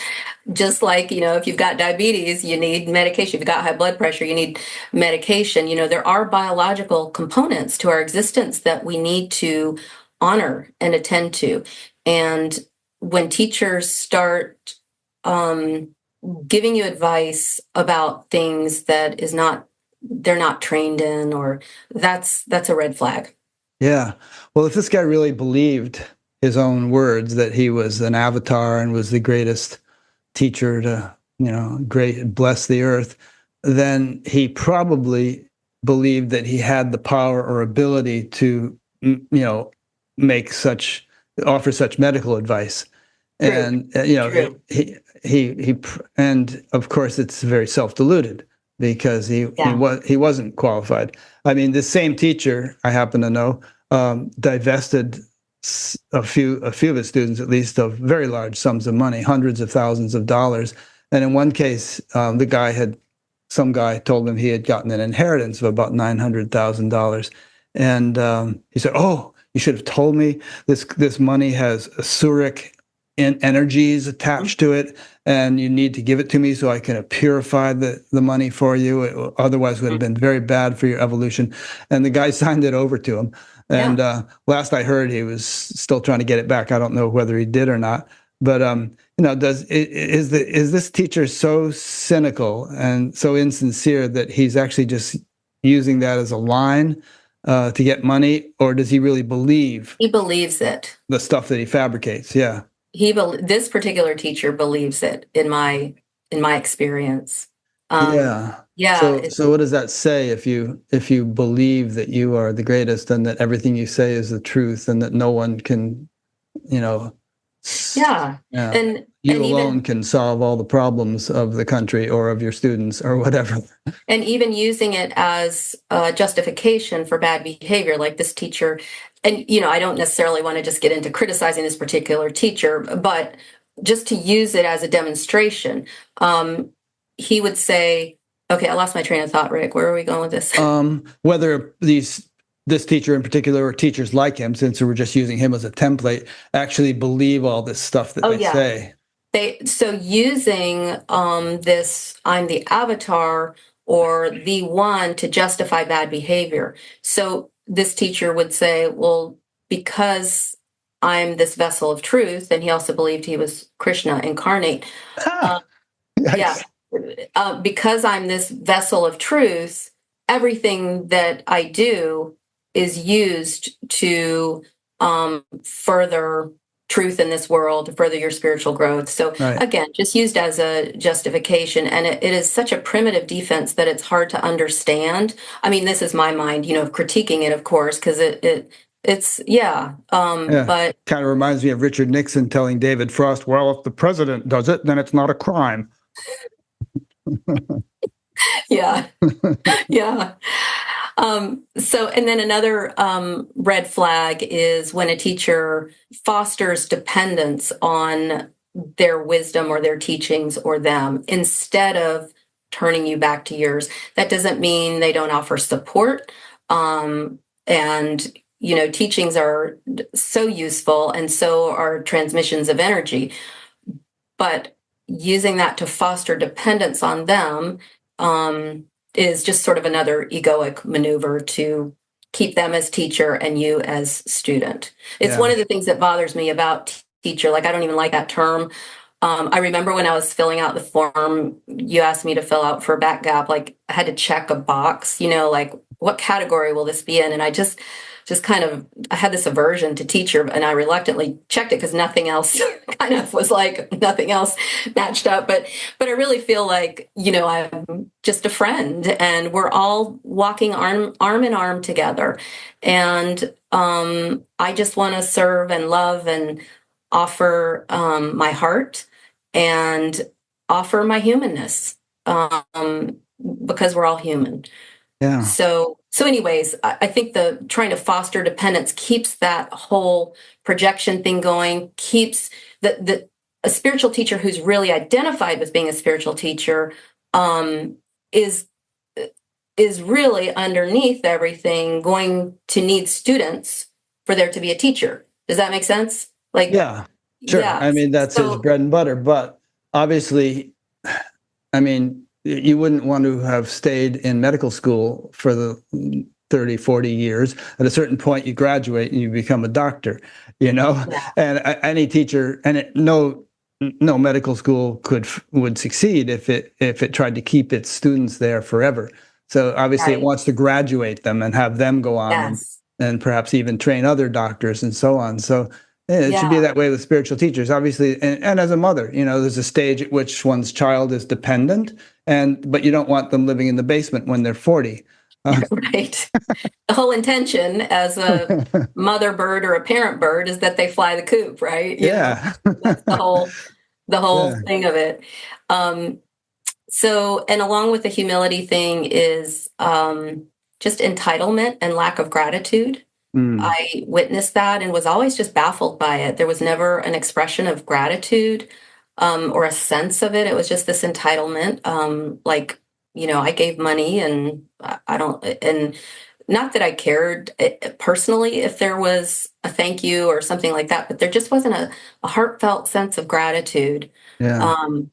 Just like, if you've got diabetes, you need medication. If you've got high blood pressure, you need medication. There are biological components to our existence that we need to honor and attend to. And when teachers start giving you advice about things that they're not trained in, or that's a red flag. Yeah. Well, if this guy really believed his own words that he was an avatar and was the greatest teacher to, great bless the earth, then he probably believed that he had the power or ability to, make such offer such medical advice. True. And True. and of course it's very self-deluded because Yeah. he wasn't qualified. I mean, this same teacher, I happen to know, divested a few of his students, at least, of very large sums of money, hundreds of thousands of dollars. And in one case, some guy told him he had gotten an inheritance of about $900,000, and he said, "Oh, you should have told me. This money has asuric energies attached to it, and you need to give it to me so I can purify the money for you. Otherwise, it would have been very bad for your evolution." And the guy signed it over to him. And last I heard, he was still trying to get it back. I don't know whether he did or not. But is this teacher so cynical and so insincere that he's actually just using that as a line to get money, or does he really believe He believes it. the stuff that he fabricates? Yeah. This particular teacher believes it, in my experience. Yeah. Yeah. So what does that say if you believe that you are the greatest and that everything you say is the truth and that no one can, Yeah. yeah, And you alone even can solve all the problems of the country or of your students or whatever. and even using it as a justification for bad behavior, like this teacher. And I don't necessarily want to just get into criticizing this particular teacher, but just to use it as a demonstration. He would say, okay, I lost my train of thought, Rick. Where are we going with this? Whether this teacher in particular, or teachers like him, since we're just using him as a template, actually believe all this stuff that they say. So using this "I'm the avatar" or the one to justify bad behavior. So this teacher would say, well, because I'm this vessel of truth, and he also believed he was Krishna incarnate. Yeah. Because I'm this vessel of truth, everything that I do is used to further truth in this world, to further your spiritual growth. So Right. again, just used as a justification. And it is such a primitive defense that it's hard to understand. I mean, this is my mind, of critiquing it, of course, because it's Yeah. but Kind of reminds me of Richard Nixon telling David Frost, "Well, if the president does it, then it's not a crime." Yeah. Yeah. So, and then another red flag is when a teacher fosters dependence on their wisdom or their teachings or them instead of turning you back to yours. That doesn't mean they don't offer support. And, teachings are so useful, and so are transmissions of energy. But using that to foster dependence on them is just sort of another egoic maneuver to keep them as teacher and you as student. It's one Yeah. of the things that bothers me about teacher. Like, I don't even like that term. I remember when I was filling out the form you asked me to fill out for back gap, like I had to check a box, like what category will this be in? And I just kind of, I had this aversion to teacher, and I reluctantly checked it because nothing else kind of was like, nothing else matched up. But I really feel like, I'm just a friend, and we're all walking arm in arm together. And I just want to serve and love and offer my heart and offer my humanness, because we're all human. Yeah. So anyways, I think the trying to foster dependence keeps that whole projection thing going, keeps the a spiritual teacher who's really identified with being a spiritual teacher um, is is really underneath everything going to need students for there to be a teacher. Does that make sense? Like, Yeah. Sure. yeah. I mean, that's his So bread and butter. But obviously, I mean, you wouldn't want to have stayed in medical school for the 30, 40 years. At a certain point, you graduate and you become a doctor, you know? yeah, And any teacher, and no medical school would succeed if it tried to keep its students there forever. So obviously it right. wants to graduate them and have them go on Yes. and perhaps even train other doctors and so on. So yeah, it should be Yeah. that way with spiritual teachers, obviously, and as a mother, there's a stage at which one's child is dependent, but you don't want them living in the basement when they're 40. Right. The whole intention as a mother bird or a parent bird is that they fly the coop, right? Yeah. That's the whole Yeah. thing of it. Um, so, and along with the humility thing is just entitlement and lack of gratitude. Mm. I witnessed that and was always just baffled by it. There was never an expression of gratitude or a sense of it. It was just this entitlement. Like, I gave money, and I don't, and not that I cared personally if there was a thank you or something like that, but there just wasn't a heartfelt sense of gratitude. Yeah. Um,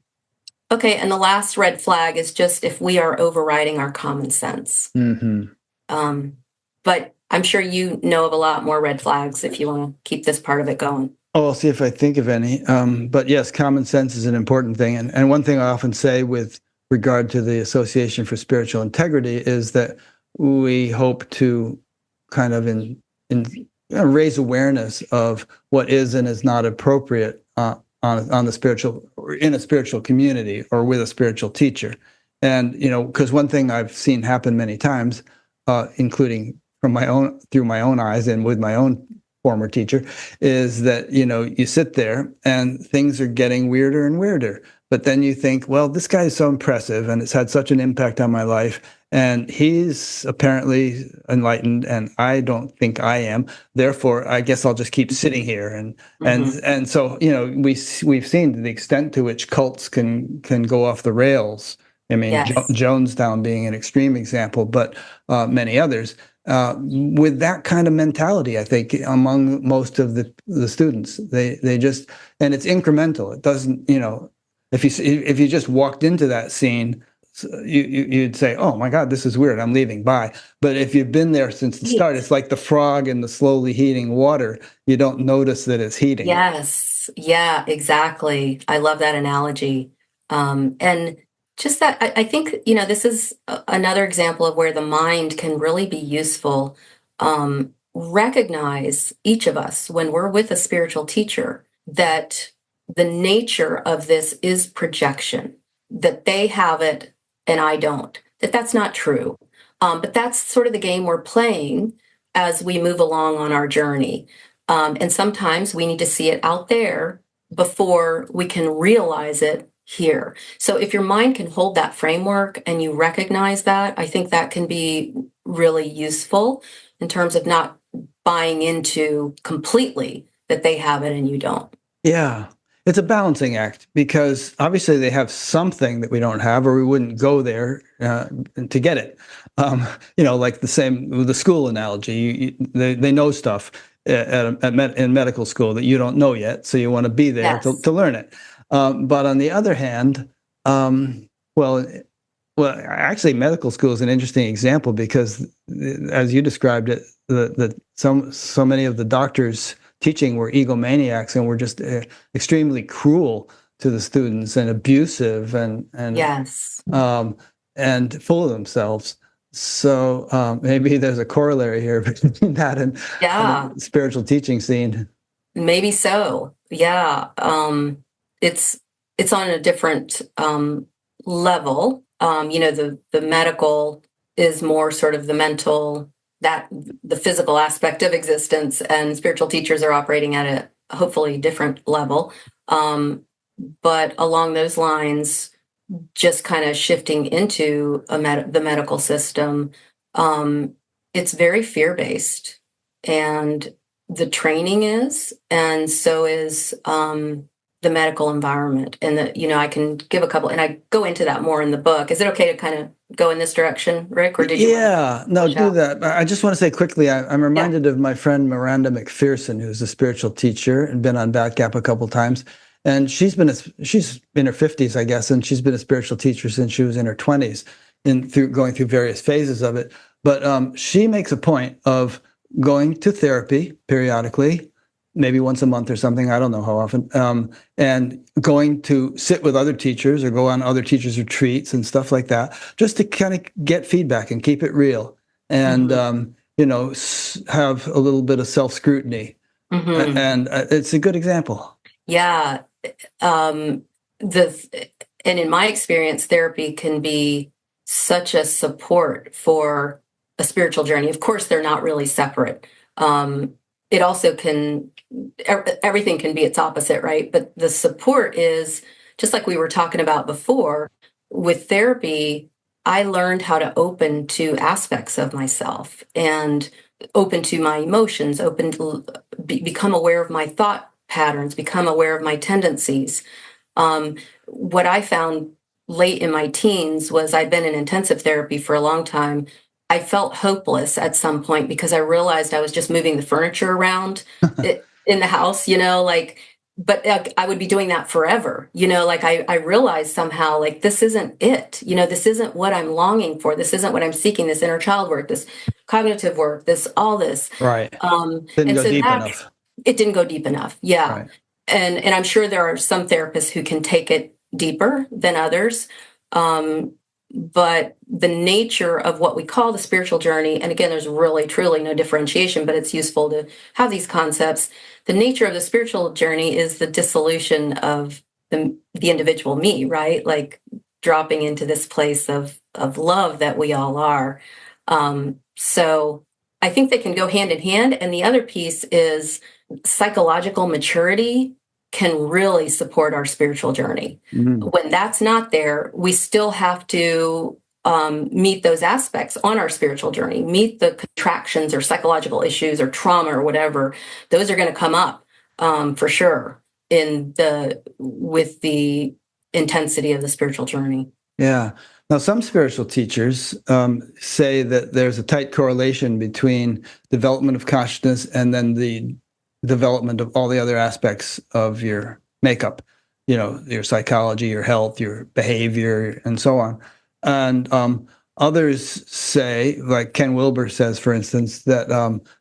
okay, and the last red flag is just if we are overriding our common sense. Hmm. Um, but I'm sure you know of a lot more red flags if you want to keep this part of it going. Oh, I'll see if I think of any. But yes, common sense is an important thing. And one thing I often say with regard to the Association for Spiritual Integrity is that we hope to kind of raise awareness of what is and is not appropriate on the spiritual, or in a spiritual community or with a spiritual teacher. And, because one thing I've seen happen many times, including through my own eyes and with my own former teacher, is that you sit there and things are getting weirder and weirder, but then you think, well, this guy is so impressive and it's had such an impact on my life, and he's apparently enlightened and I don't think I am, therefore I guess I'll just keep sitting here. and and Hmm. and so we've seen the extent to which cults can go off the rails. I mean, Yes. Jonestown being an extreme example, but many others, with that kind of mentality, I think, among most of the students. They just, and it's incremental. It doesn't, if you just walked into that scene, you'd say, "Oh my God, this is weird. I'm leaving. Bye." But if you've been there since the start, it's like the frog in the slowly heating water. You don't notice that it's heating. Yes. Yeah, exactly. I love that analogy. And just that, I think, this is another example of where the mind can really be useful. Recognize each of us when we're with a spiritual teacher that the nature of this is projection, that they have it and I don't, that's not true. But that's sort of the game we're playing as we move along on our journey. And sometimes we need to see it out there before we can realize it here. So if your mind can hold that framework and you recognize that, I think that can be really useful in terms of not buying into completely that they have it and you don't. Yeah. It's a balancing act because obviously they have something that we don't have, or we wouldn't go there to get it. Like the same with the school analogy. They know stuff in medical school that you don't know yet, so you want to be there Yes. to learn it. But on the other hand, well, actually, medical school is an interesting example because, as you described it, so many of the doctors teaching were egomaniacs and were just extremely cruel to the students and abusive Yes. and full of themselves. So maybe there's a corollary here between that and Yeah. the spiritual teaching scene. Maybe so. Yeah. It's on a different level. The medical is more sort of the mental, that the physical aspect of existence, and spiritual teachers are operating at a hopefully different level. But along those lines, just kind of shifting into the medical system, it's very fear-based, and the training is, and so is the medical environment. And I can give a couple, and I go into that more in the book. Is it okay to kind of go in this direction, Rick, or did you? Yeah, no, do that. I just want to say quickly, I'm reminded of my friend Miranda McPherson, who's a spiritual teacher and been on Batgap a couple times. And she's in her 50s, I guess, and she's been a spiritual teacher since she was in her 20s, going through various phases of it. But she makes a point of going to therapy periodically, maybe once a month or something. I don't know how often, and going to sit with other teachers or go on other teachers' retreats and stuff like that, just to kind of get feedback and keep it real, and have a little bit of self-scrutiny. Mm-hmm. And it's a good example. Yeah. And in my experience, therapy can be such a support for a spiritual journey. Of course, they're not really separate. It also everything can be its opposite, right? But the support is just like we were talking about before. With therapy, I learned how to open to aspects of myself and open to my emotions, open to become aware of my thought patterns, become aware of my tendencies. What I found late in my teens was I'd been in intensive therapy for a long time. I felt hopeless at some point because I realized I was just moving the furniture around in the house, but I would be doing that forever. I realized somehow, this isn't it. This isn't what I'm longing for. This isn't what I'm seeking, this inner child work, this cognitive work, all this. Right. Didn't go deep enough. It didn't go deep enough. Yeah. Right. And I'm sure there are some therapists who can take it deeper than others. But the nature of what we call the spiritual journey, and again, there's really, truly no differentiation, but it's useful to have these concepts. The nature of the spiritual journey is the dissolution of the individual me, right? Like dropping into this place of love that we all are. So I think they can go hand in hand. And the other piece is psychological maturity can really support our spiritual journey. Mm-hmm. When that's not there, we still have to meet those aspects on our spiritual journey, meet the contractions or psychological issues or trauma or whatever. Those are going to come up for sure with the intensity of the spiritual journey. Yeah. Now, some spiritual teachers say that there's a tight correlation between development of consciousness and then the development of all the other aspects of your makeup, your psychology, your health, your behavior, and so on. And others say, like Ken Wilber says, for instance, that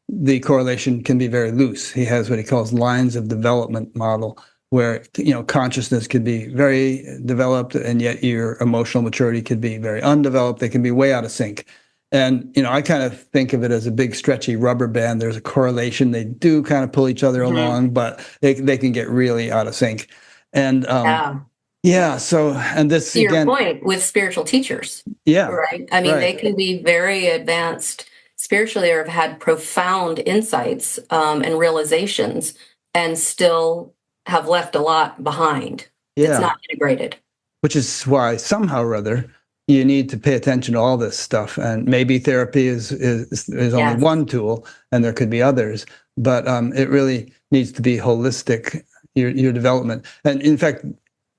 the correlation can be very loose. He has what he calls lines of development model, where consciousness could be very developed, and yet your emotional maturity could be very undeveloped. They can be way out of sync. And, I kind of think of it as a big stretchy rubber band. There's a correlation. They do kind of pull each other along, but they can get really out of sync. And so, and this, to your again, point with spiritual teachers. Yeah. Right. I mean, They can be very advanced spiritually or have had profound insights and realizations and still have left a lot behind. Yeah. It's not integrated. which is why somehow or other you need to pay attention to all this stuff. And maybe therapy is only Yes. one tool, and there could be others, but it really needs to be holistic, your development. And in fact,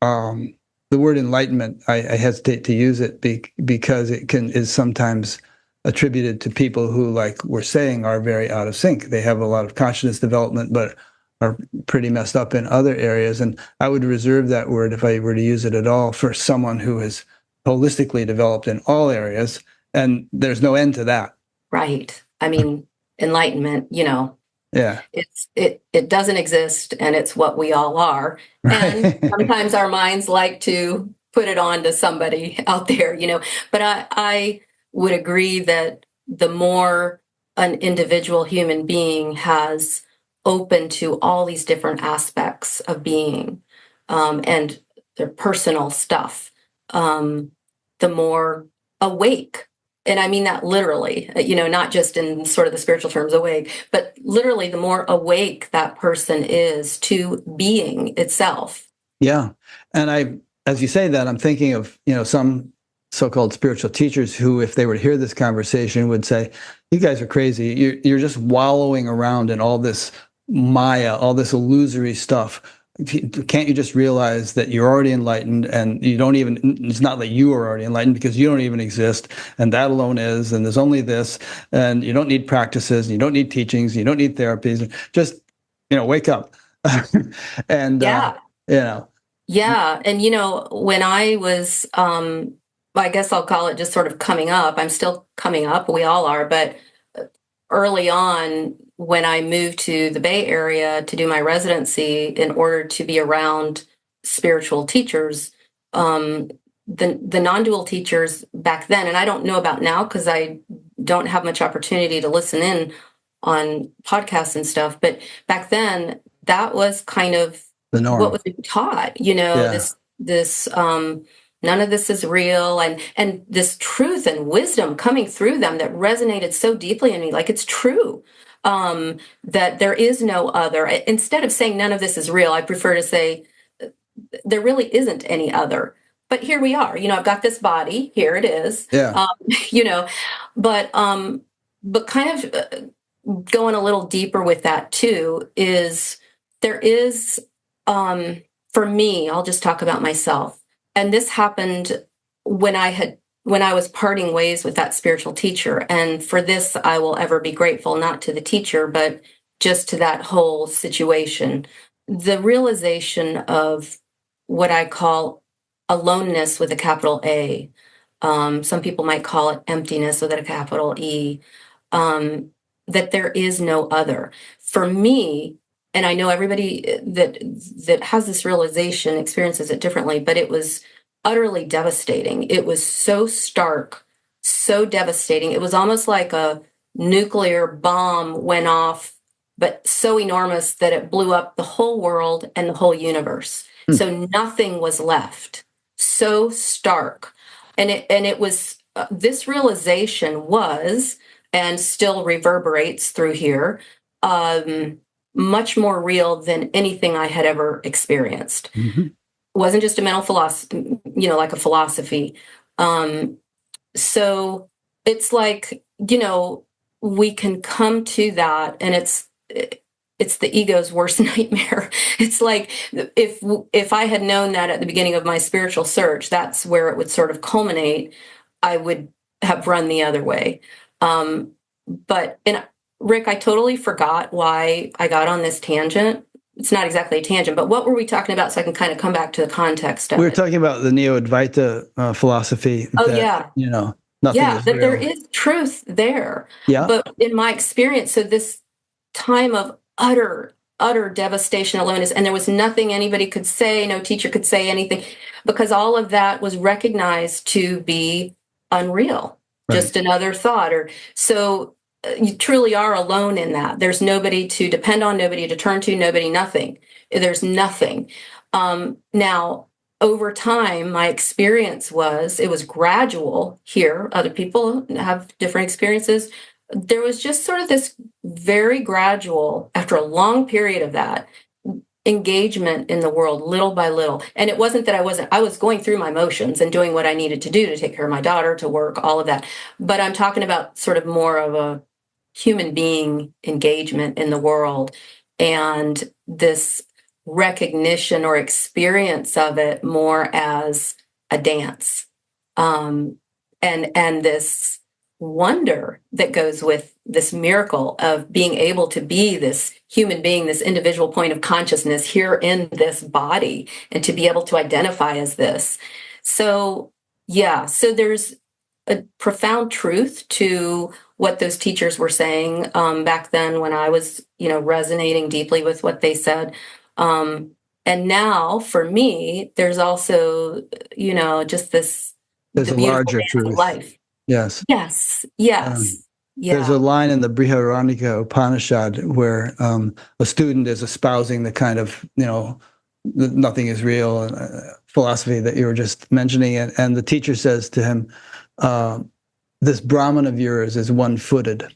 the word enlightenment, I hesitate to use it because it is sometimes attributed to people who, like we're saying, are very out of sync. They have a lot of consciousness development, but are pretty messed up in other areas. And I would reserve that word, if I were to use it at all, for someone who is holistically developed in all areas. And there's no end to that. Right. I mean, enlightenment, Yeah. it doesn't exist, and it's what we all are. And Right. sometimes our minds like to put it on to somebody out there, But I would agree that the more an individual human being has open to all these different aspects of being, and their personal stuff, the more awake. And I mean that literally, not just in sort of the spiritual terms awake, but literally the more awake that person is to being itself. Yeah. And as you say that, I'm thinking of, some so-called spiritual teachers who, if they were to hear this conversation, would say, you guys are crazy. You're just wallowing around in all this Maya, all this illusory stuff. Can't you just realize that you're already enlightened, and it's not that you are already enlightened, because you don't even exist, and that alone is, and there's only this, and you don't need practices, and you don't need teachings, you don't need therapies. Just, wake up. And, Yeah. Yeah. And, when I was, I guess I'll call it just sort of coming up, I'm still coming up, we all are, but early on, when I moved to the Bay Area to do my residency in order to be around spiritual teachers, the non-dual teachers back then, and I don't know about now because I don't have much opportunity to listen in on podcasts and stuff, but back then that was kind of The norm. what was being taught, this none of this is real, and this truth and wisdom coming through them that resonated so deeply in me, like it's true, that there is no other. Instead of saying none of this is real, I prefer to say there really isn't any other. But here we are. I've got this body. Here it is. Yeah. But kind of going a little deeper with that too is there is, for me, I'll just talk about myself. And this happened when I was parting ways with that spiritual teacher. And for this, I will ever be grateful, not to the teacher, but just to that whole situation. The realization of what I call aloneness with a capital A. Some people might call it emptiness with a capital E. That there is no other. For me, and I know everybody that has this realization experiences it differently, but it was utterly devastating. It was so stark, so devastating. It was almost like a nuclear bomb went off, but so enormous that it blew up the whole world and the whole universe. So nothing was left. So stark. And it was, this realization was, and still reverberates through here, much more real than anything I had ever experienced. Mm-hmm. It wasn't just a mental philosophy, like a philosophy. So it's like, we can come to that, and it's the ego's worst nightmare. It's like if I had known that at the beginning of my spiritual search, that's where it would sort of culminate, I would have run the other way. But Rick, I totally forgot why I got on this tangent. It's not exactly a tangent, but what were we talking about so I can kind of come back to the context of it? We were talking about the Neo-Advaita philosophy. Oh, that, nothing is that real. there is truth there. Yeah. But in my experience, so this time of utter devastation, aloneness, and there was nothing anybody could say, no teacher could say anything, because all of that was recognized to be unreal, Right. Just another thought. So you truly are alone in that. There's nobody to depend on, nobody to turn to, nothing. There's nothing. Now, over time, my experience it was gradual here. Other people have different experiences. There was just sort of this very gradual, after a long period of that, engagement in the world little by little. And it wasn't that I was going through my motions and doing what I needed to do to take care of my daughter, to work, all of that. But I'm talking about sort of more of a human being engagement in the world, and this recognition or experience of it more as a dance. And this wonder that goes with this miracle of being able to be this human being, this individual point of consciousness here in this body, and to be able to identify as this. So, yeah, so there's a profound truth to what those teachers were saying back then when I was, resonating deeply with what they said. And now for me, there's also, just There's the a beautiful larger dance of truth. life. Yes. Yes, Um, yes, there's a yeah, line in the Brihadaranyaka Upanishad where a student is espousing the kind of, nothing is real philosophy that you were just mentioning. And the teacher says to him, this Brahman of yours is one-footed.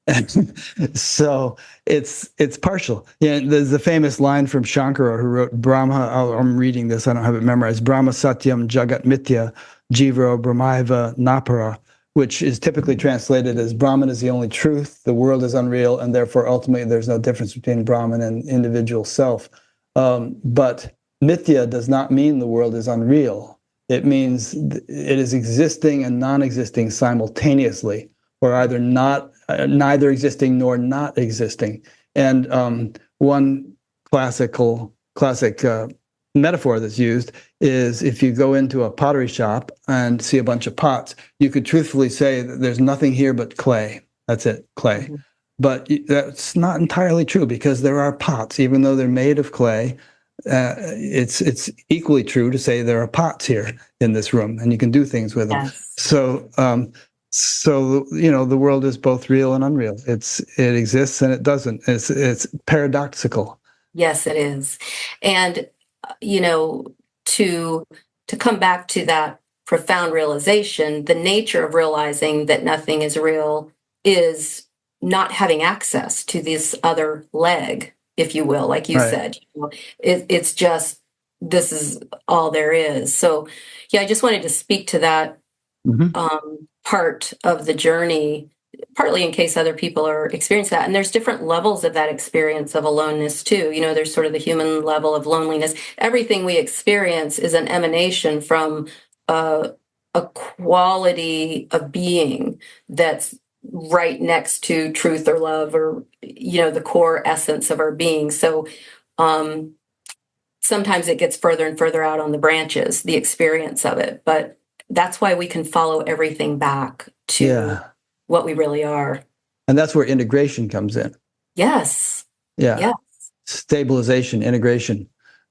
And so it's partial. There's the famous line from Shankara, who wrote Brahma. I'm reading this. I don't have it memorized. Brahma Satyam Jagat Mithya Jivro Brahmaiva Napara, which is typically translated as Brahman is the only truth, the world is unreal, and therefore ultimately there's no difference between Brahman and individual self. But Mithya does not mean the world is unreal. It means it is existing and non-existing simultaneously, or either neither existing nor not existing. And one classic metaphor that's used is if you go into a pottery shop and see a bunch of pots, you could truthfully say that there's nothing here but clay. That's it, clay. mm-hmm. But that's not entirely true, because there are pots, even though they're made of clay. It's equally true to say there are pots here in this room, and you can do things with them. Yes. So the world is both real and unreal. It exists and it doesn't. It's paradoxical. Yes, it is. And to come back to that profound realization, the nature of realizing that nothing is real is not having access to this other leg, if you will, like you Right. said. It's just, this is all there is. So, yeah, I just wanted to speak to that part of the journey, partly in case other people are experiencing that. And there's different levels of that experience of aloneness too. There's sort of the human level of loneliness. Everything we experience is an emanation from a quality of being that's right next to truth or love, or the core essence of our being. So sometimes it gets further and further out on the branches, the experience of it, but that's why we can follow everything back to what we really are. And that's where integration comes in. Yes. Yeah. Yes. Stabilization, integration.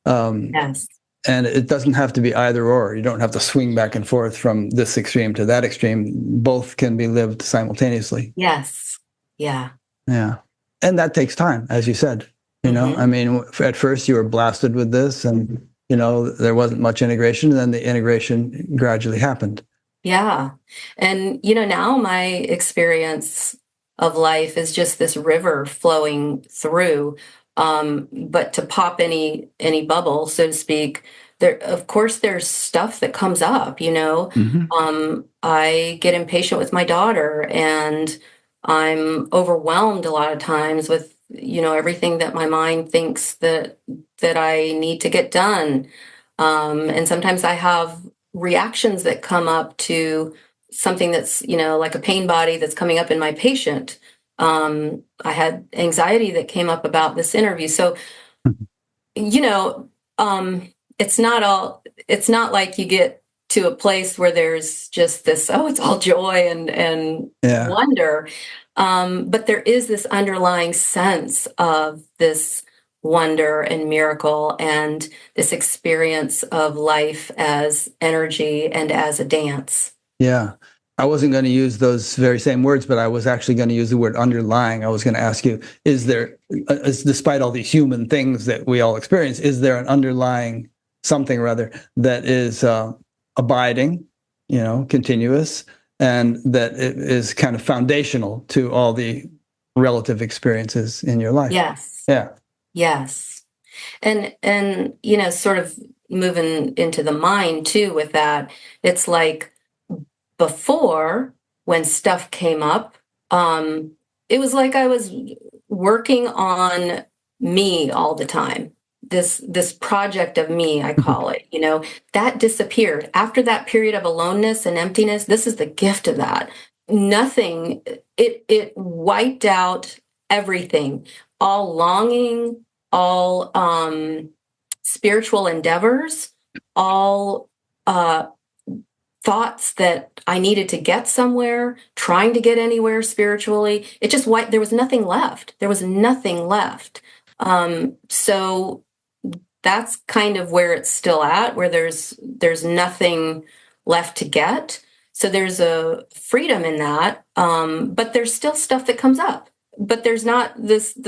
Yes. And it doesn't have to be either or. You don't have to swing back and forth from this extreme to that extreme. Both can be lived simultaneously. Yes. Yeah. Yeah. And that takes time, as you said. I mean, at first you were blasted with this, and there wasn't much integration, and then the integration gradually happened. Yeah. And, now my experience of life is just this river flowing through. But to pop any bubble, so to speak, of course, there's stuff that comes up, I get impatient with my daughter, and I'm overwhelmed a lot of times with, everything that my mind thinks that I need to get done. And sometimes I have reactions that come up to something that's, like a pain body that's coming up in my patient. I had anxiety that came up about this interview. So, it's not like you get to a place where there's just this, it's all joy and wonder. But there is this underlying sense of this wonder and miracle, and this experience of life as energy and as a dance. Yeah. I wasn't going to use those very same words, but I was actually going to use the word underlying. I was going to ask you, despite all these human things that we all experience, is there an underlying something or other that is abiding, continuous, and that it is kind of foundational to all the relative experiences in your life? Yes. Yeah. Yes. And sort of moving into the mind too with that, it's like before when stuff came up, it was like I was working on me all the time. This project of me, I call it, that disappeared after that period of aloneness and emptiness. This is the gift of that. Nothing, it wiped out everything, all longing, all spiritual endeavors, all thoughts that I needed to get somewhere, trying to get anywhere spiritually. It just wiped. There was nothing left. There was nothing left. So that's kind of where it's still at, where there's nothing left to get. So there's a freedom in that, but there's still stuff that comes up. But there's not this.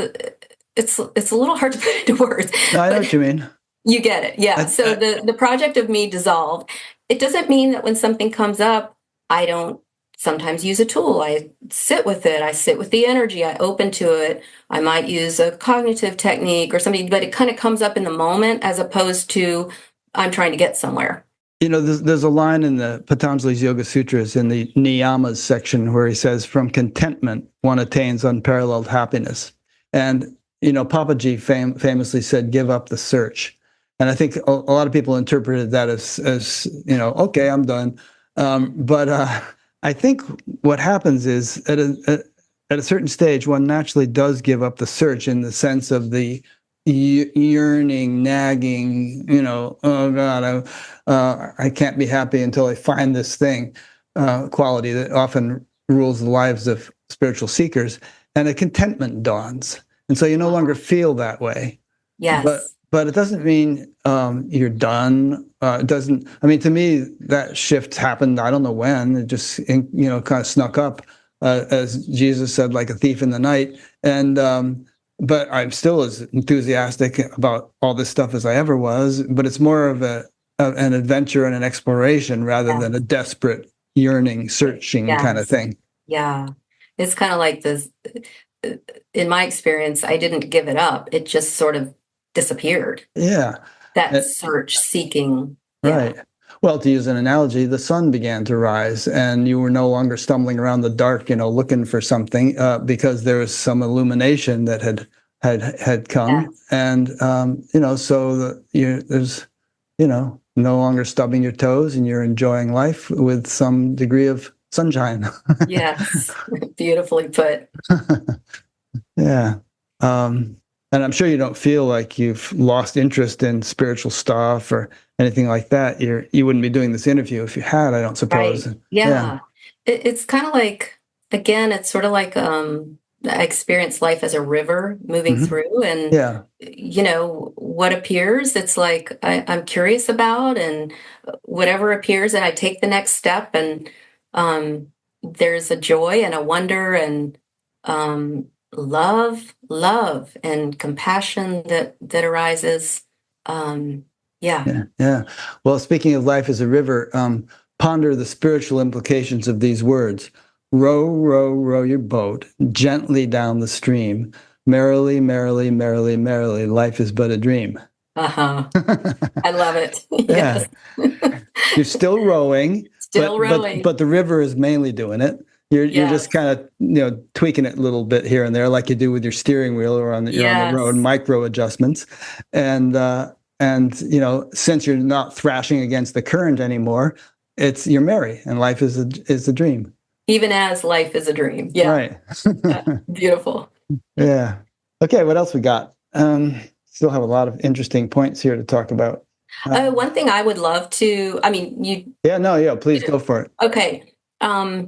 It's a little hard to put into words. I know what you mean. You get it, yeah. So the project of me dissolved. It doesn't mean that when something comes up, I don't sometimes use a tool. I sit with it. I sit with the energy. I open to it. I might use a cognitive technique or something, but it kind of comes up in the moment as opposed to I'm trying to get somewhere. There's a line in the Patanjali's Yoga Sutras in the Niyamas section where he says, from contentment, one attains unparalleled happiness. And, Papaji famously said, give up the search. And I think a lot of people interpreted that as okay, I'm done. But I think what happens is at a certain stage, one naturally does give up the search in the sense of the yearning, nagging, oh God, I can't be happy until I find this thing, quality that often rules the lives of spiritual seekers. And a contentment dawns. And so you no longer feel that way. Yes. But it doesn't mean you're done. It doesn't. I mean, to me, that shift happened. I don't know when. It just, kind of snuck up, as Jesus said, like a thief in the night. And but I'm still as enthusiastic about all this stuff as I ever was. But it's more of an adventure and an exploration rather than a desperate yearning, searching kind of thing. Yeah, it's kind of like this. In my experience, I didn't give it up. It just sort of disappeared. Yeah. That search, seeking. Right. Well, to use an analogy, the sun began to rise and you were no longer stumbling around the dark, looking for something because there was some illumination that had come. Yes. And, so there's, no longer stubbing your toes and you're enjoying life with some degree of sunshine. Yes. Beautifully put. Yeah. And I'm sure you don't feel like you've lost interest in spiritual stuff or anything like that. You wouldn't be doing this interview if you had, I don't suppose. Right. Yeah. It's kind of like, again, it's sort of like I experience life as a river moving through, and what appears, it's like I'm curious about, and whatever appears, and I take the next step, and there's a joy and a wonder and love and compassion that arises. Yeah. Well, speaking of life as a river, ponder the spiritual implications of these words. Row, row, row your boat gently down the stream. Merrily, merrily, merrily, merrily, life is but a dream. I love it. Yes. You're still rowing. Rowing. But the river is mainly doing it. You're just kind of tweaking it a little bit here and there, like you do with your steering wheel or you're on the road, micro adjustments, and since you're not thrashing against the current anymore, you're merry and life is a dream. Even as life is a dream. Yeah. Right. Beautiful. Yeah. Okay. What else we got? Still have a lot of interesting points here to talk about. One thing I would love to. I mean, you. Yeah. No. Yeah. Please go for it. Okay. I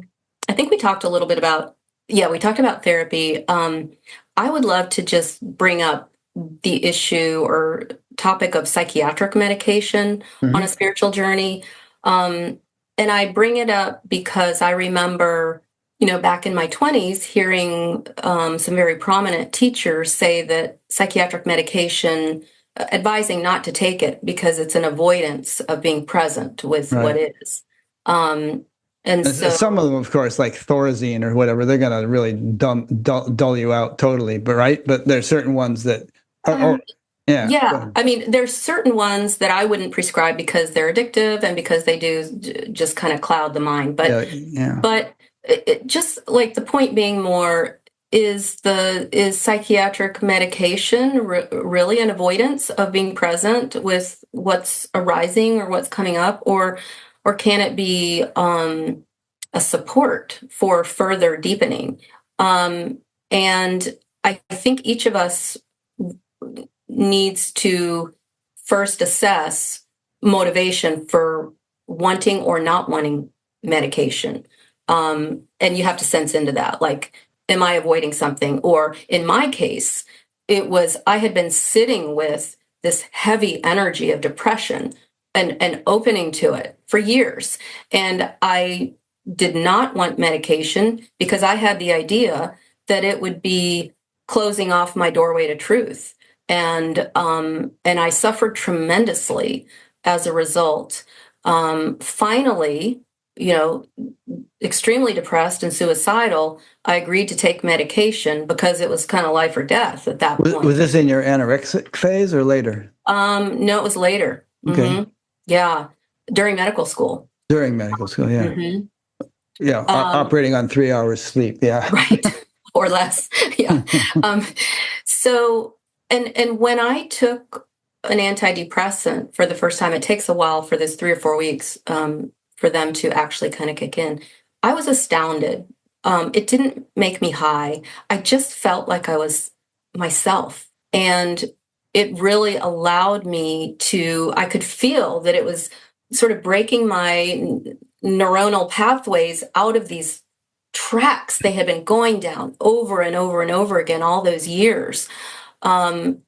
think we talked a little bit about. Yeah, we talked about therapy. I would love to just bring up the issue or topic of psychiatric medication on a spiritual journey. And I bring it up because I remember, back in my 20s, hearing some very prominent teachers say that psychiatric medication, advising not to take it because it's an avoidance of being present with what is. And so, some of them, of course, like Thorazine or whatever, they're going to really dull you out totally. But there's certain ones that Yeah. Go Yeah, ahead. I mean, there's certain ones that I wouldn't prescribe because they're addictive and because they do just kind of cloud the mind. Yeah. Yeah. But just like the point being more is psychiatric medication really an avoidance of being present with what's arising or what's coming up, or can it be a support for further deepening? And I think each of us needs to first assess motivation for wanting or not wanting medication. And you have to sense into that. Like, am I avoiding something? Or in my case, it was I had been sitting with this heavy energy of depression and opening to it for years. And I did not want medication because I had the idea that it would be closing off my doorway to truth, and I suffered tremendously as a result. Finally, you know, extremely depressed and suicidal, I agreed to take medication because it was kind of life or death at that point. Was this in your anorexic phase or later? No, it was later. Okay. Yeah, during medical school. During medical school. Yeah. hmm Yeah. Operating on 3 hours sleep. Yeah. Right, or less. Yeah. So, and when I took an antidepressant for the first time, it takes a while for this 3 or 4 weeks for them to actually kind of kick in. I was astounded. It didn't make me high. I just felt like I was myself. And it really allowed me to, I could feel that it was sort of breaking my neuronal pathways out of these tracks they had been going down over and over and over again all those years. And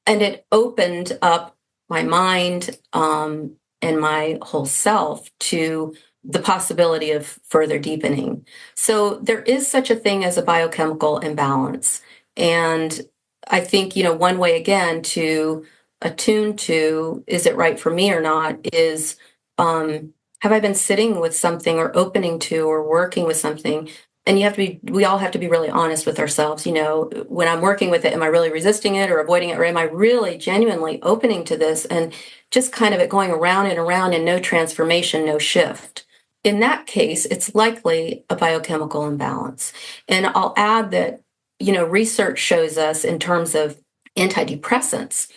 it opened up my mind and my whole self to the possibility of further deepening. So there is such a thing as a biochemical imbalance. And I think, one way again to attune to, is it right for me or not, is have I been sitting with something or opening to or working with something? And we all have to be really honest with ourselves. When I'm working with it, am I really resisting it or avoiding it? Or am I really genuinely opening to this and just kind of it going around and around and no transformation, no shift? In that case, it's likely a biochemical imbalance. And I'll add that, research shows us in terms of antidepressants,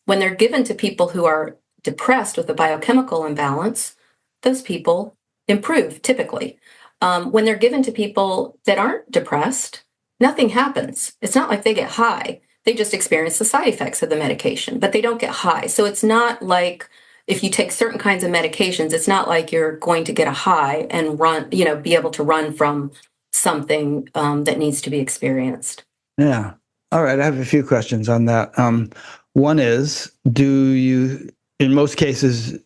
when they're given to people who are depressed with a biochemical imbalance, those people improve typically. When they're given to people that aren't depressed, nothing happens. It's not like they get high. They just experience the side effects of the medication, but they don't get high. So it's not like if you take certain kinds of medications, it's not like you're going to get a high and run, be able to run from something that needs to be experienced. Yeah. All right. I have a few questions on that. One is, in most cases,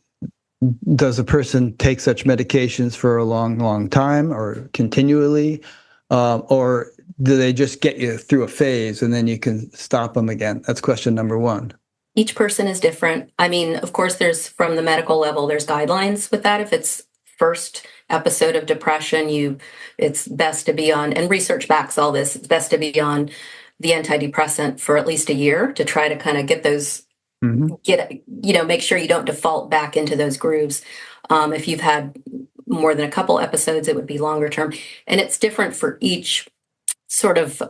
does a person take such medications for a long, long time or continually? Or do they just get you through a phase and then you can stop them again? That's question number one. Each person is different. I mean, of course, there's from the medical level, there's guidelines with that. If it's first episode of depression, it's best to be on, and research backs all this, it's best to be on the antidepressant for at least a year to try to kind of get those make sure you don't default back into those grooves. If you've had more than a couple episodes, it would be longer term. And it's different for each sort of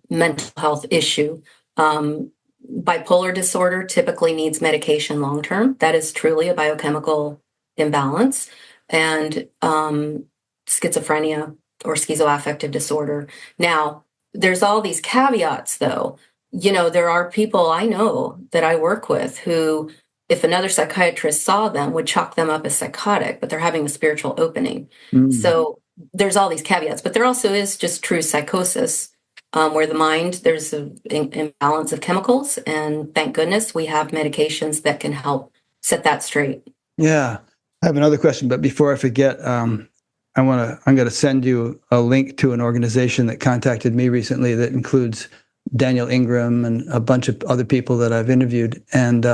mental health issue. Bipolar disorder typically needs medication long term. That is truly a biochemical imbalance. And schizophrenia or schizoaffective disorder. Now, there's all these caveats, though. There are people I know that I work with who, if another psychiatrist saw them, would chalk them up as psychotic, but they're having a spiritual opening. So there's all these caveats, but there also is just true psychosis, where the mind, there's an imbalance of chemicals, and thank goodness we have medications that can help set that straight. Yeah. I have another question, but before I forget, I'm going to send you a link to an organization that contacted me recently that includes Daniel Ingram and a bunch of other people that I've interviewed. And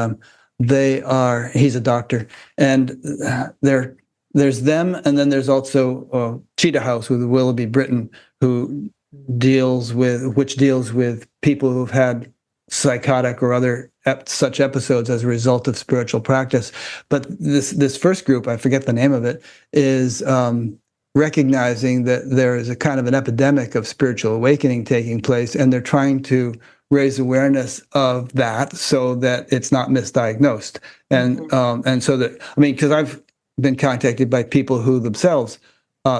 he's a doctor, and there's them. And then there's also Cheetah House with Willoughby Britton, which deals with people who've had psychotic or other such episodes as a result of spiritual practice. But this first group, I forget the name of it, is recognizing that there is a kind of an epidemic of spiritual awakening taking place, and they're trying to raise awareness of that so that it's not misdiagnosed. And so that, I mean, because I've been contacted by people who themselves,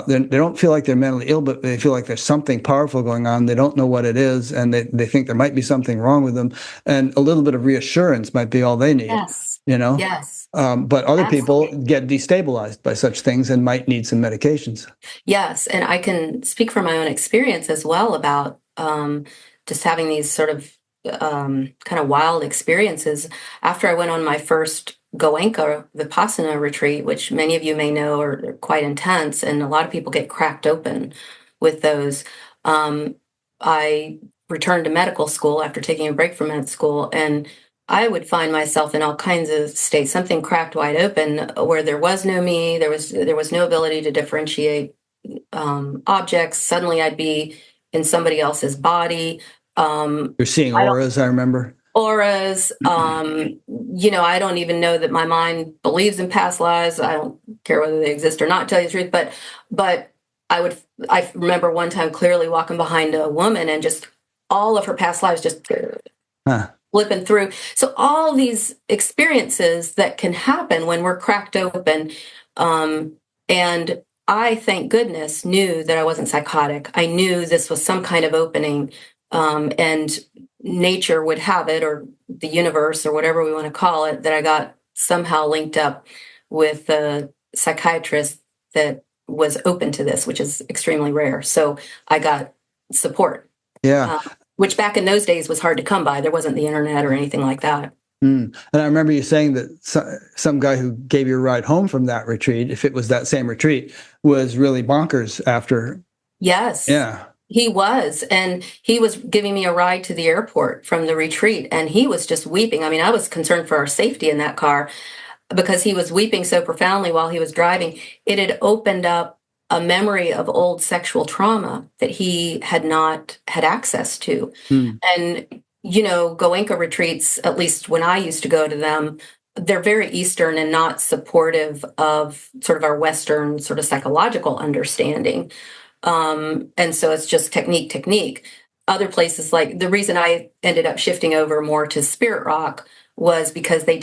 they don't feel like they're mentally ill, but they feel like there's something powerful going on. They don't know what it is, and they think there might be something wrong with them. And a little bit of reassurance might be all they need, Yes. you know? Yes. But other people Absolutely. get destabilized by such things and might need some medications. Yes, and I can speak from my own experience as well about just having these sort of kind of wild experiences. After I went on my first Goenka Vipassana retreat, which many of you may know are quite intense, and a lot of people get cracked open with those. I returned to medical school after taking a break from med school, and I would find myself in all kinds of states, something cracked wide open where there was no me, there was no ability to differentiate objects. Suddenly I'd be in somebody else's body. You're seeing I don't auras, I remember. auras. I don't even know that my mind believes in past lives. I don't care whether they exist or not, to tell you the truth. But I remember one time clearly walking behind a woman and just all of her past lives just Huh. flipping through. So all these experiences that can happen when we're cracked open. And I, thank goodness, knew that I wasn't psychotic. I knew this was some kind of opening, and nature would have it, or the universe, or whatever we want to call it, that I got somehow linked up with a psychiatrist that was open to this, which is extremely rare. So I got support, Yeah. which back in those days was hard to come by. There wasn't the internet or anything like that. And I remember you saying that some guy who gave you a ride home from that retreat, if it was that same retreat, was really bonkers after. Yes. Yeah. He was, and he was giving me a ride to the airport from the retreat, and he was just weeping. I mean, I was concerned for our safety in that car because he was weeping so profoundly while he was driving. It had opened up a memory of old sexual trauma that he had not had access to. And, Goenka retreats, at least when I used to go to them, they're very Eastern and not supportive of sort of our Western sort of psychological understanding. And so it's just technique. Other places, like the reason I ended up shifting over more to Spirit Rock was because they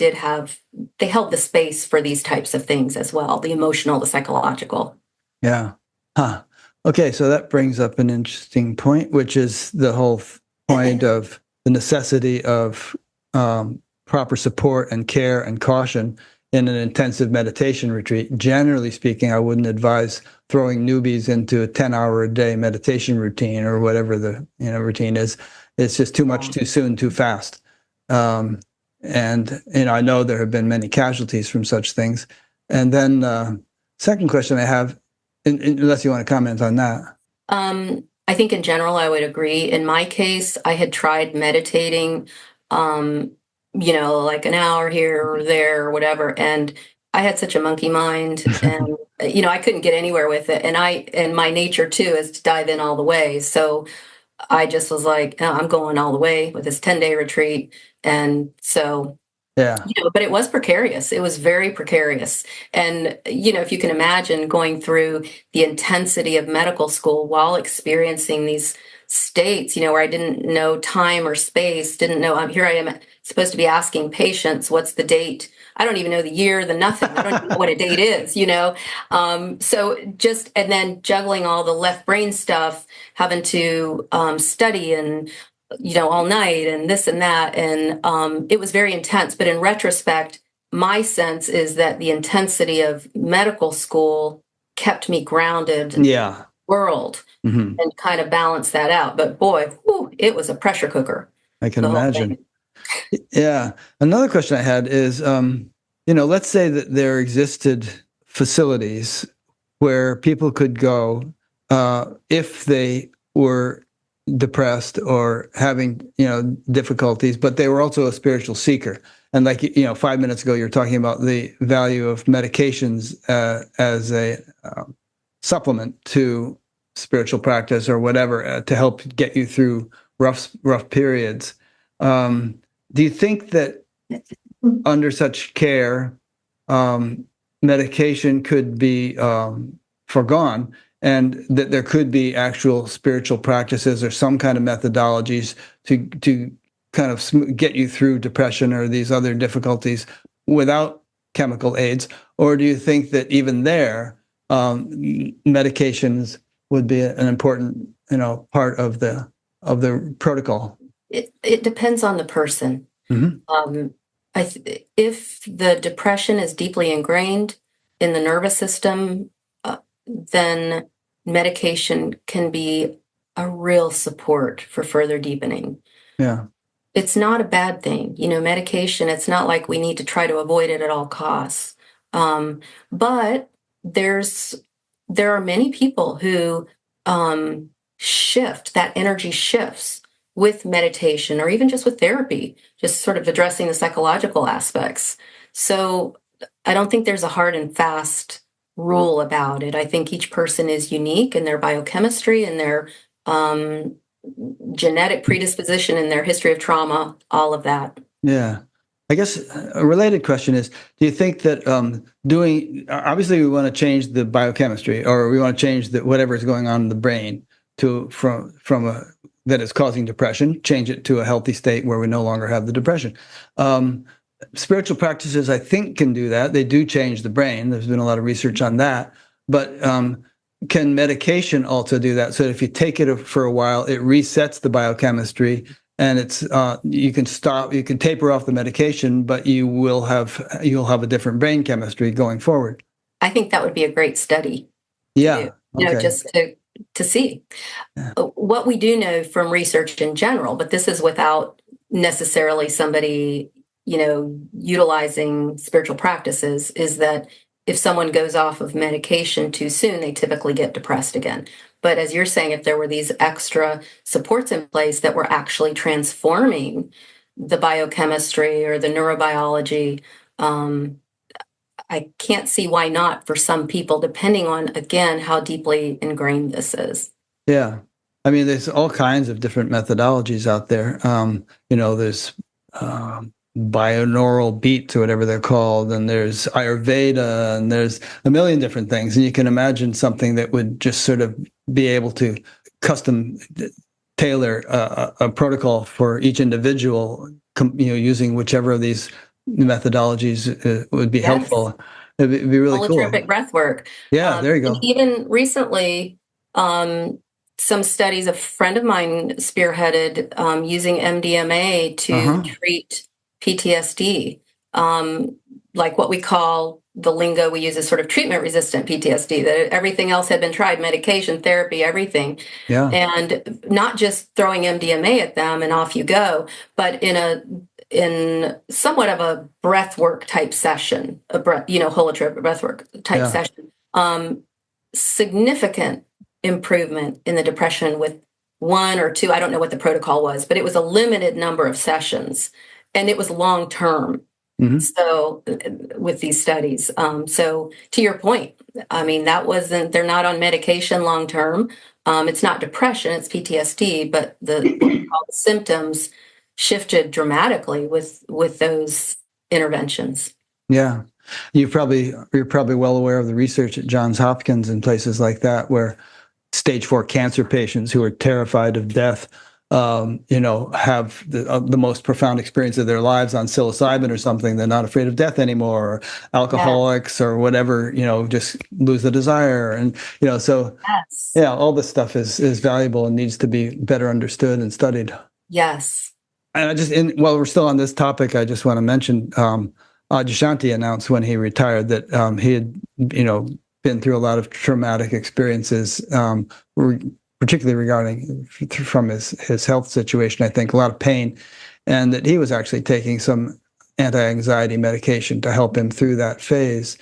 held the space for these types of things as well, the emotional, the psychological. Yeah. Huh. Okay, so that brings up an interesting point, which is the whole point of the necessity of proper support and care and caution in an intensive meditation retreat. Generally speaking, I wouldn't advise throwing newbies into a 10-hour-a-day meditation routine or whatever the routine is. It's just too much, too soon, too fast. And I know there have been many casualties from such things. And then second question I have, unless you want to comment on that. I think in general, I would agree. In my case, I had tried meditating, like an hour here or there or whatever. And I had such a monkey mind and, I couldn't get anywhere with it. And my nature too is to dive in all the way. So I just was like, "Oh, I'm going all the way with this 10-day retreat." And so, Yeah. but it was precarious. It was very precarious. And, if you can imagine going through the intensity of medical school while experiencing these states, where I didn't know time or space, didn't know, here I am supposed to be asking patients, what's the date? I don't even know the year, the nothing. I don't even know what a date is, So and then juggling all the left brain stuff, having to study and all night and this and that. And it was very intense. But in retrospect, my sense is that the intensity of medical school kept me grounded in the world and kind of balanced that out. But boy, it was a pressure cooker. I can imagine. Yeah. Another question I had is, let's say that there existed facilities where people could go if they were depressed or having difficulties, but they were also a spiritual seeker. And like 5 minutes ago, you're talking about the value of medications as a supplement to spiritual practice or whatever to help get you through rough periods. Do you think that under such care, medication could be foregone, and that there could be actual spiritual practices or some kind of methodologies to kind of get you through depression or these other difficulties without chemical aids? Or do you think that even there, medications would be an important, part of the protocol? It depends on the person. Mm-hmm. If the depression is deeply ingrained in the nervous system, then medication can be a real support for further deepening. Yeah. It's not a bad thing. Medication, it's not like we need to try to avoid it at all costs. But there are many people who that energy shifts with meditation or even just with therapy, just sort of addressing the psychological aspects. So I don't think there's a hard and fast rule about it. I think each person is unique in their biochemistry and their genetic predisposition and their history of trauma, all of that. Yeah. I guess a related question is, do you think that obviously we want to change the biochemistry, or we want to change whatever is going on in the brain that is causing depression, change it to a healthy state where we no longer have the depression. Spiritual practices, I think, can do that. They do change the brain. There's been a lot of research on that. But can medication also do that? So if you take it for a while, it resets the biochemistry, and you can taper off the medication, but you'll have a different brain chemistry going forward. I think that would be a great study. Yeah. Okay. Just to see. Yeah. What we do know from research in general, but this is without necessarily somebody, utilizing spiritual practices, is that if someone goes off of medication too soon, they typically get depressed again. But as you're saying, if there were these extra supports in place that were actually transforming the biochemistry or the neurobiology, I can't see why not for some people, depending on, again, how deeply ingrained this is. Yeah. I mean, there's all kinds of different methodologies out there. There's binaural beats or whatever they're called, and there's Ayurveda, and there's a million different things. And you can imagine something that would just sort of be able to custom tailor a protocol for each individual, using whichever of these methodologies would be helpful. It'd be really cool. Holotropic breath work. Yeah, there you go. Even recently, some studies a friend of mine spearheaded using MDMA to treat PTSD, like what we call, the lingo we use is sort of treatment-resistant PTSD, that everything else had been tried, medication, therapy, everything. Yeah. And not just throwing MDMA at them and off you go, but in somewhat of a breathwork type session, holotropic breathwork type session, significant improvement in the depression with one or two, I don't know what the protocol was, but it was a limited number of sessions, and it was long term. Mm-hmm. So with these studies, so to your point, I mean, they're not on medication long term. It's not depression, it's PTSD, but the symptoms shifted dramatically with those interventions. Yeah. You're probably well aware of the research at Johns Hopkins and places like that, where stage 4 cancer patients who are terrified of death, have the most profound experience of their lives on psilocybin or something. They're not afraid of death anymore, or alcoholics or whatever, just lose the desire. And, so all this stuff is valuable and needs to be better understood and studied. Yes. And while we're still on this topic, I just want to mention, Adyashanti announced when he retired that he had, been through a lot of traumatic experiences, particularly regarding from his health situation, I think, a lot of pain, and that he was actually taking some anti-anxiety medication to help him through that phase,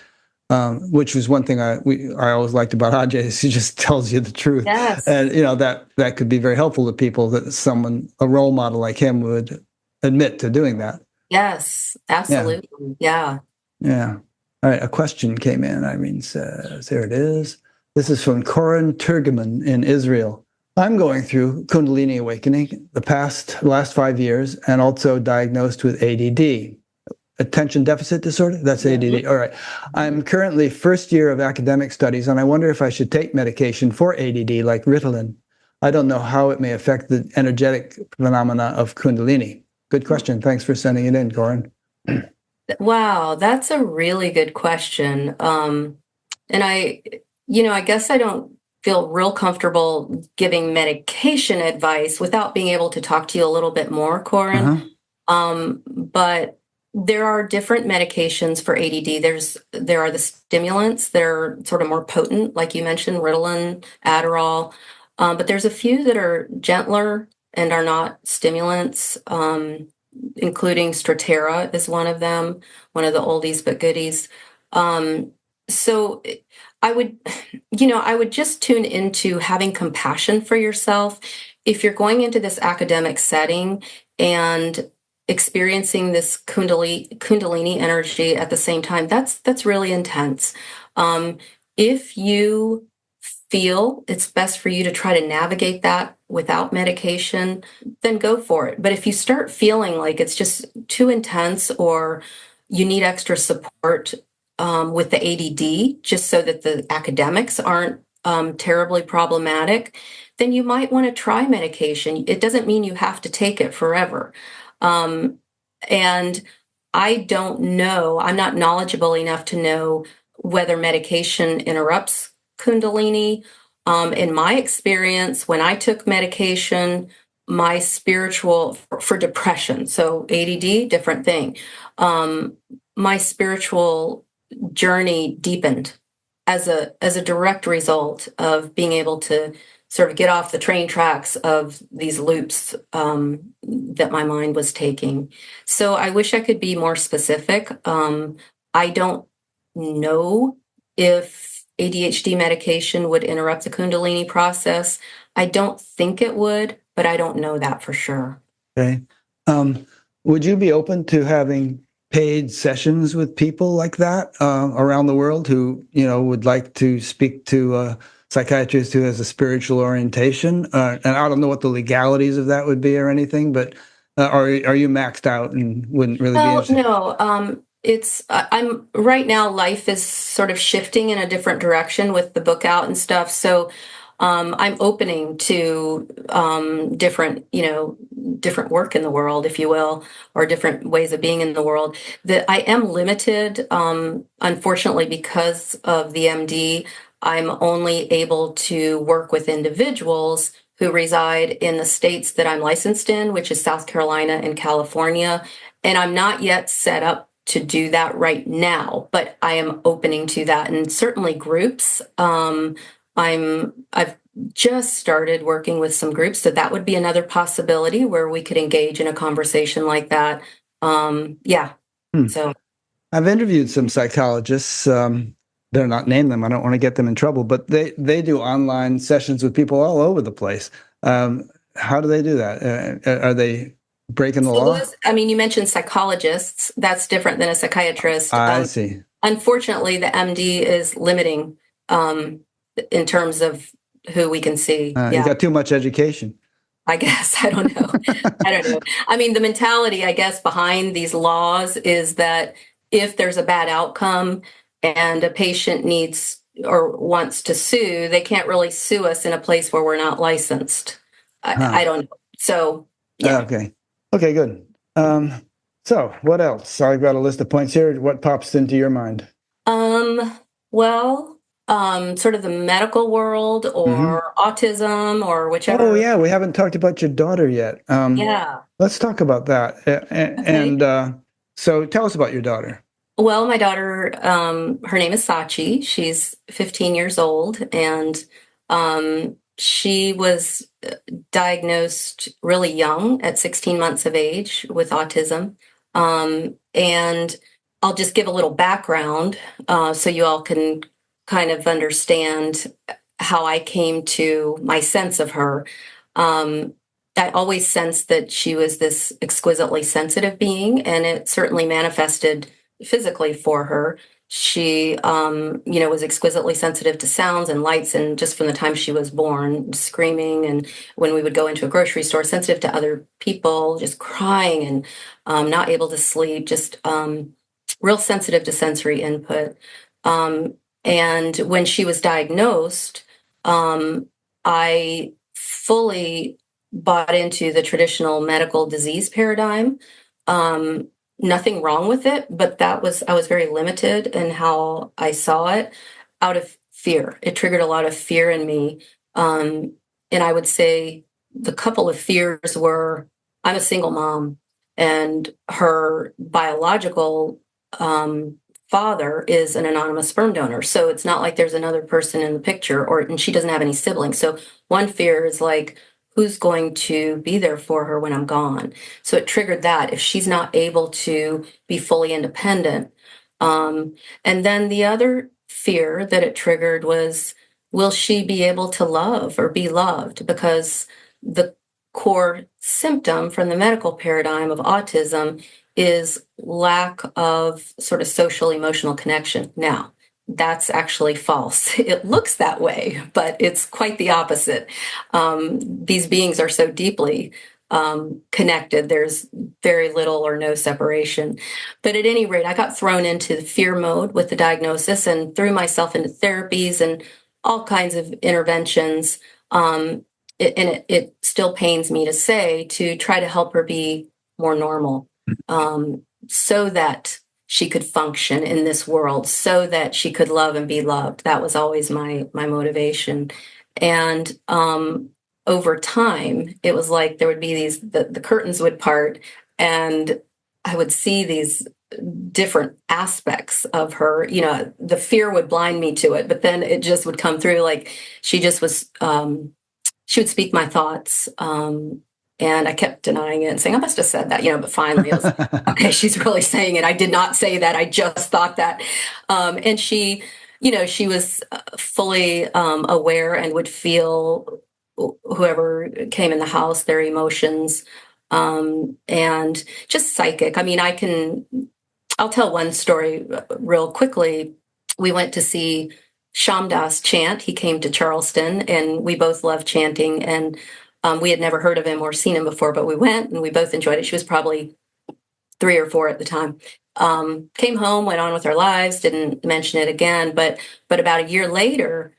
which was one thing I always liked about Ajay, is he just tells you the truth. Yes. And, that could be very helpful to people, that a role model like him would admit to doing that. Yes, absolutely. Yeah. Yeah. All right. A question came in. Irene says, here it is. This is from Corin Turgeman in Israel. I'm going through Kundalini awakening last 5 years, and also diagnosed with ADD, attention deficit disorder. That's ADD. All right. I'm currently first year of academic studies, and I wonder if I should take medication for ADD like Ritalin. I don't know how it may affect the energetic phenomena of Kundalini. Good question. Thanks for sending it in, Corin. Wow, that's a really good question. And I guess I don't feel real comfortable giving medication advice without being able to talk to you a little bit more, Corin. But there are different medications for ADD. There are the stimulants that are sort of more potent, like you mentioned, Ritalin, Adderall. But there's a few that are gentler and are not stimulants, including Strattera is one of them, one of the oldies but goodies. So I would, I would just tune into having compassion for yourself. If you're going into this academic setting and experiencing this kundalini energy at the same time, that's really intense. If you feel it's best for you to try to navigate that without medication, then go for it. But if you start feeling like it's just too intense or you need extra support with the ADD, just so that the academics aren't terribly problematic, then you might want to try medication. It doesn't mean you have to take it forever. And I don't know, I'm not knowledgeable enough to know whether medication interrupts Kundalini. In my experience, when I took medication, my spiritual for depression, so ADD, different thing. My spiritual journey deepened as a direct result of being able to sort of get off the train tracks of these loops that my mind was taking. So I wish I could be more specific. I don't know if ADHD medication would interrupt the Kundalini process. I don't think it would, but I don't know that for sure. Okay. Would you be open to having paid sessions with people like that around the world who, would like to speak to a psychiatrist who has a spiritual orientation? And I don't know what the legalities of that would be or anything, but are you maxed out and wouldn't really be interested? No. I'm right now, life is sort of shifting in a different direction with the book out and stuff. So I'm opening to different work in the world, if you will, or different ways of being in the world. That I am limited, unfortunately, because of the MD. I'm only able to work with individuals who reside in the states that I'm licensed in, which is South Carolina and California. And I'm not yet set up to do that right now, but I am opening to that, and certainly groups. I've just started working with some groups, so that would be another possibility where we could engage in a conversation like that. So I've interviewed some psychologists. Better not name them. I don't want to get them in trouble, but they do online sessions with people all over the place. How do they do that? Are they breaking the law? You mentioned psychologists. That's different than a psychiatrist. I see. Unfortunately, the MD is limiting in terms of who we can see. You got too much education. I guess. I don't know. The mentality, I guess, behind these laws is that if there's a bad outcome and a patient needs or wants to sue, they can't really sue us in a place where we're not licensed. I don't know. So, yeah. Okay, good. So what else? I've got a list of points here. What pops into your mind? Sort of the medical world or autism or whichever. Oh, yeah. We haven't talked about your daughter yet. Yeah. Let's talk about that. And so tell us about your daughter. Well, my daughter, her name is Sachi. She's 15 years old, and she was diagnosed really young at 16 months of age with autism. And I'll just give a little background so you all can kind of understand how I came to my sense of her. I always sensed that she was this exquisitely sensitive being, and it certainly manifested physically for her. She, was exquisitely sensitive to sounds and lights, and just from the time she was born, screaming. And when we would go into a grocery store, sensitive to other people, just crying and not able to sleep, just real sensitive to sensory input. And when she was diagnosed, I fully bought into the traditional medical disease paradigm. Nothing wrong with it, but I was very limited in how I saw it out of fear. It triggered a lot of fear in me. And I would say the couple of fears were, I'm a single mom, and her biological father is an anonymous sperm donor. So it's not like there's another person in the picture, and she doesn't have any siblings. So one fear is like, who's going to be there for her when I'm gone? So it triggered that if she's not able to be fully independent. And then the other fear that it triggered was, will she be able to love or be loved? Because the core symptom from the medical paradigm of autism is lack of sort of social emotional connection. Now, that's actually false. It looks that way, but it's quite the opposite. These beings are so deeply connected. There's very little or no separation. But at any rate, I got thrown into fear mode with the diagnosis and threw myself into therapies and all kinds of interventions. It still pains me to say, to try to help her be more normal, so that she could function in this world, so that she could love and be loved. That was always my motivation. And over time, it was like there would be the curtains would part, and I would see these different aspects of her. The fear would blind me to it, but then it just would come through. Like she just was, she would speak my thoughts. And I kept denying it and saying, I must have said that, but finally it was, okay, she's really saying it. I did not say that. I just thought that. And she was fully aware and would feel whoever came in the house, their emotions, and just psychic. I mean, I'll tell one story real quickly. We went to see Shamdas chant. He came to Charleston, and we both love chanting. And we had never heard of him or seen him before, but we went and we both enjoyed it. She was probably 3 or 4 at the time. Came home, went on with our lives, didn't mention it again. But about a year later,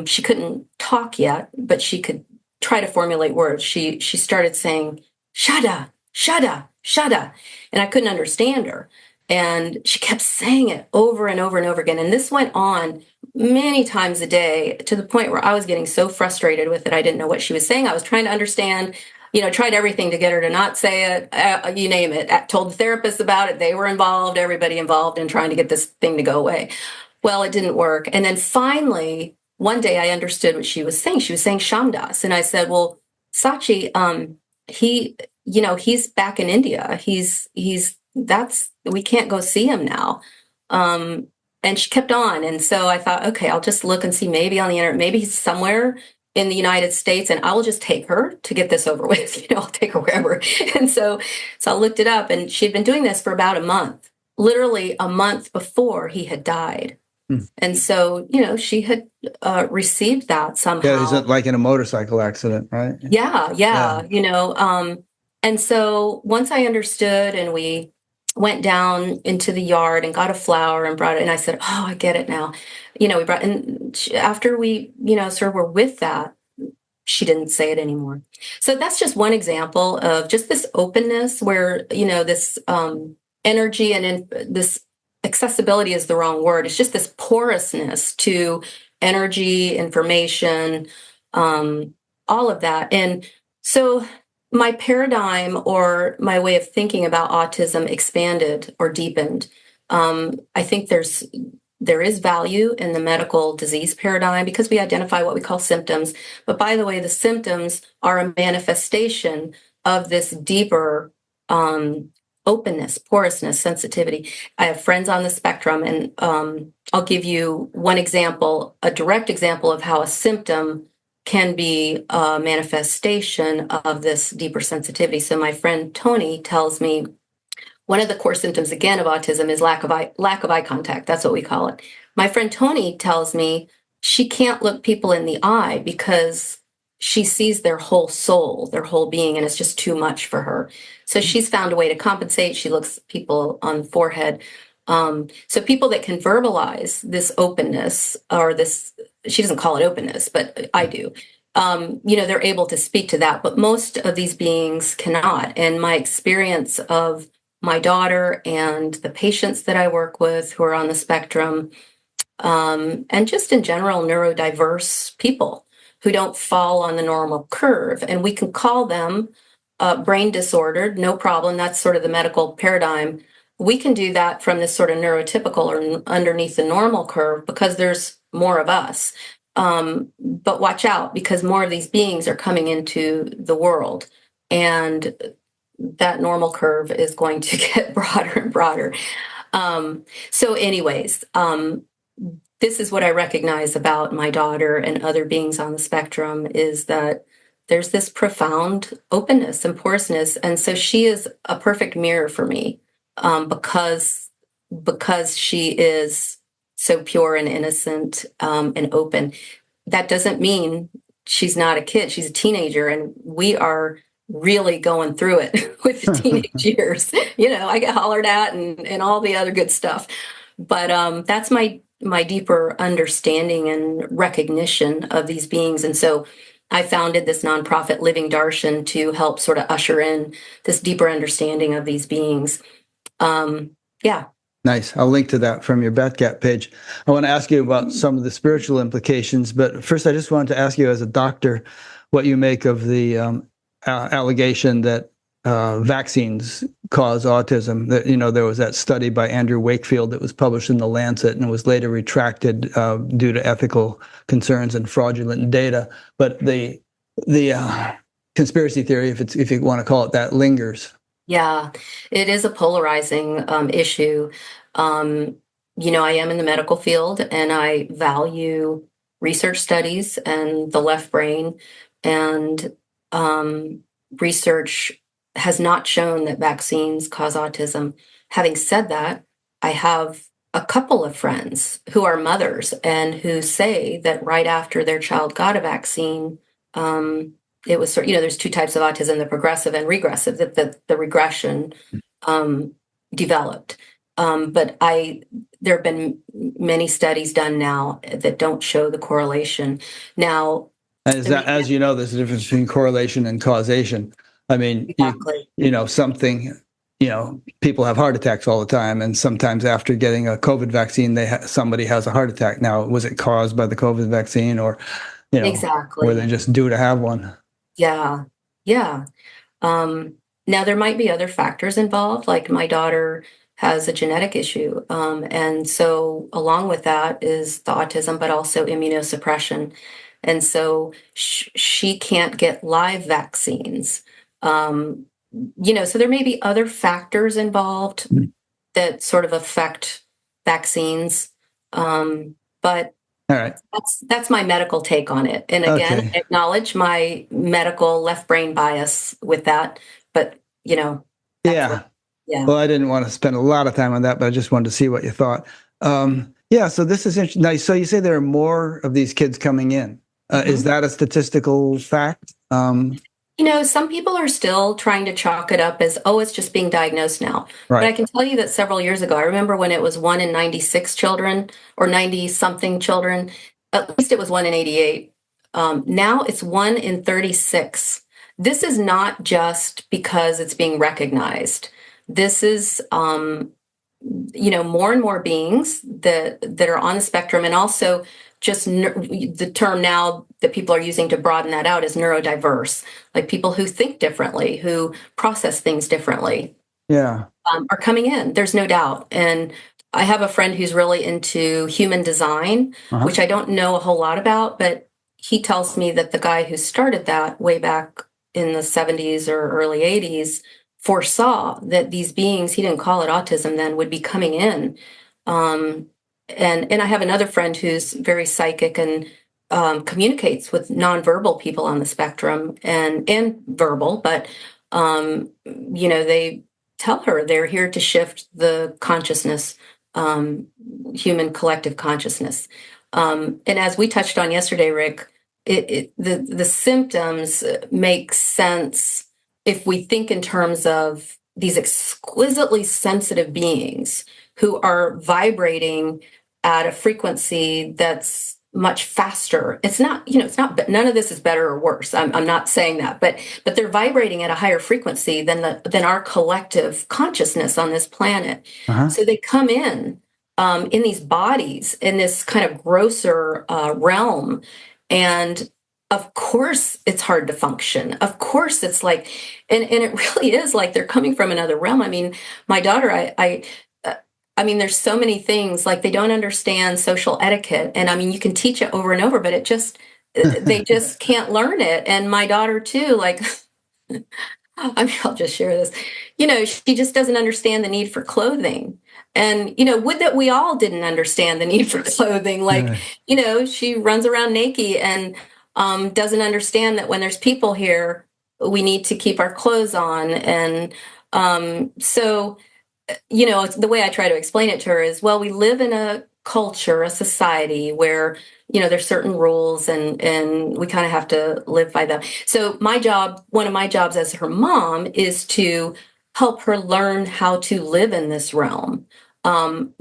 she couldn't talk yet, but she could try to formulate words. She started saying, "Shada, shada, shada," and I couldn't understand her. And she kept saying it over and over and over again. And this went on many times a day, to the point where I was getting so frustrated with it. I didn't know what she was saying. I was trying to understand, tried everything to get her to not say it, you name it. I told the therapist about it. They were involved, everybody involved in trying to get this thing to go away. Well, it didn't work. And then finally, one day I understood what she was saying. She was saying Shamdas. And I said, well, Sachi, he's back in India. We can't go see him now. And she kept on. And so I thought, okay, I'll just look and see, maybe on the internet, maybe he's somewhere in the United States, and I will just take her to get this over with. I'll take her wherever. And so I looked it up, and she'd been doing this for about a month, literally a month before he had died. And so, she had received that somehow. Yeah, he's like in a motorcycle accident, right? Yeah. And so once I understood, and we went down into the yard and got a flower and brought it, and I said, oh, I get it now. We brought, and after we, sort of were with that, she didn't say it anymore. So that's just one example of just this openness where, this energy and this accessibility is the wrong word. It's just this porousness to energy, information, all of that. And so my paradigm, or my way of thinking about autism, expanded or deepened. I think there is value in the medical disease paradigm, because we identify what we call symptoms. But by the way, the symptoms are a manifestation of this deeper openness, porousness, sensitivity. I have friends on the spectrum, and I'll give you one example, a direct example of how a symptom can be a manifestation of this deeper sensitivity. So my friend Tony tells me, One of the core symptoms, again, of autism is lack of eye contact. That's what we call it. My friend Tony tells me she can't look people in the eye because she sees their whole soul, their whole being, and it's just too much for her. So she's found a way to compensate. She looks people on the forehead. So people that can verbalize this openness, or this, she doesn't call it openness, but I do. They're able to speak to that, but most of these beings cannot. And my experience of my daughter and the patients that I work with who are on the spectrum, and just in general, neurodiverse people who don't fall on the normal curve. And we can call them brain disordered, no problem. That's sort of the medical paradigm. We can do that from this sort of neurotypical or underneath the normal curve because there's more of us. But watch out, because more of these beings are coming into the world, and that normal curve is going to get broader and broader. So anyways, this is what I recognize about my daughter and other beings on the spectrum, is that there's this profound openness and porousness. And so she is a perfect mirror for me, because she is so pure and innocent, and open. That doesn't mean she's not a kid. She's a teenager, and we are really going through it with the teenage years. I get hollered at and all the other good stuff. But that's my deeper understanding and recognition of these beings. And so I founded this nonprofit, Living Darshan, to help sort of usher in this deeper understanding of these beings. Yeah. Nice. I'll link to that from your BatGap page. I want to ask you about some of the spiritual implications, but first I just wanted to ask you, as a doctor, what you make of the allegation that vaccines cause autism. That, there was that study by Andrew Wakefield that was published in The Lancet and was later retracted due to ethical concerns and fraudulent data. But the conspiracy theory, if you want to call it that, lingers. Yeah, it is a polarizing issue. I am in the medical field, and I value research studies and the left brain, and research has not shown that vaccines cause autism. Having said that, I have a couple of friends who are mothers and who say that right after their child got a vaccine, it was there's two types of autism: the progressive and regressive. That the regression developed, but there have been many studies done now that don't show the correlation. Now, as you know, there's a difference between correlation and causation. I mean, exactly. People have heart attacks all the time, and sometimes after getting a COVID vaccine, somebody has a heart attack. Now, was it caused by the COVID vaccine, or exactly, were they just due to have one? Yeah. Yeah. Now, there might be other factors involved, like my daughter has a genetic issue. And so along with that is the autism, but also immunosuppression. And so she can't get live vaccines. So there may be other factors involved that sort of affect vaccines. But all right, that's my medical take on it. And again, okay. I acknowledge my medical left brain bias with that. But yeah. Yeah. Well, I didn't want to spend a lot of time on that, but I just wanted to see what you thought. Yeah. So this is interesting. Now, so you say there are more of these kids coming in. Is that a statistical fact? Some people are still trying to chalk it up as, it's just being diagnosed now. Right. But I can tell you that several years ago, I remember when it was 1 in 96 children, or 90-something children. At least it was 1 in 88. Now it's 1 in 36. This is not just because it's being recognized. This is, more and more beings that are on the spectrum, and also just the term now that people are using to broaden that out is neurodiverse, like people who think differently, who process things differently. Yeah. Are coming in. There's no doubt. And I have a friend who's really into human design, which I don't know a whole lot about, but he tells me that the guy who started that way back in the 70s or early 80s foresaw that these beings, he didn't call it autism then, would be coming in. And I have another friend who's very psychic and communicates with nonverbal people on the spectrum and verbal, but they tell her they're here to shift the consciousness, human collective consciousness. And as we touched on yesterday, Rick, the symptoms make sense if we think in terms of these exquisitely sensitive beings who are vibrating at a frequency that's much faster. It's not, it's not, none of this is better or worse. I'm not saying that, but they're vibrating at a higher frequency than our collective consciousness on this planet. Uh-huh. So they come in these bodies in this kind of grosser realm. And of course it's hard to function. Of course it's like, and it really is like they're coming from another realm. I mean, my daughter, I mean, there's so many things, like they don't understand social etiquette. And I mean, you can teach it over and over, but they just can't learn it. And my daughter too, like, I mean, I'll just share this. She just doesn't understand the need for clothing. And, would that we all didn't understand the need for clothing. Like, she runs around naked and doesn't understand that when there's people here, we need to keep our clothes on. And so, the way I try to explain it to her is, well, we live in a culture, a society where, there's certain rules and we kind of have to live by them. So one of my jobs as her mom is to help her learn how to live in this realm. So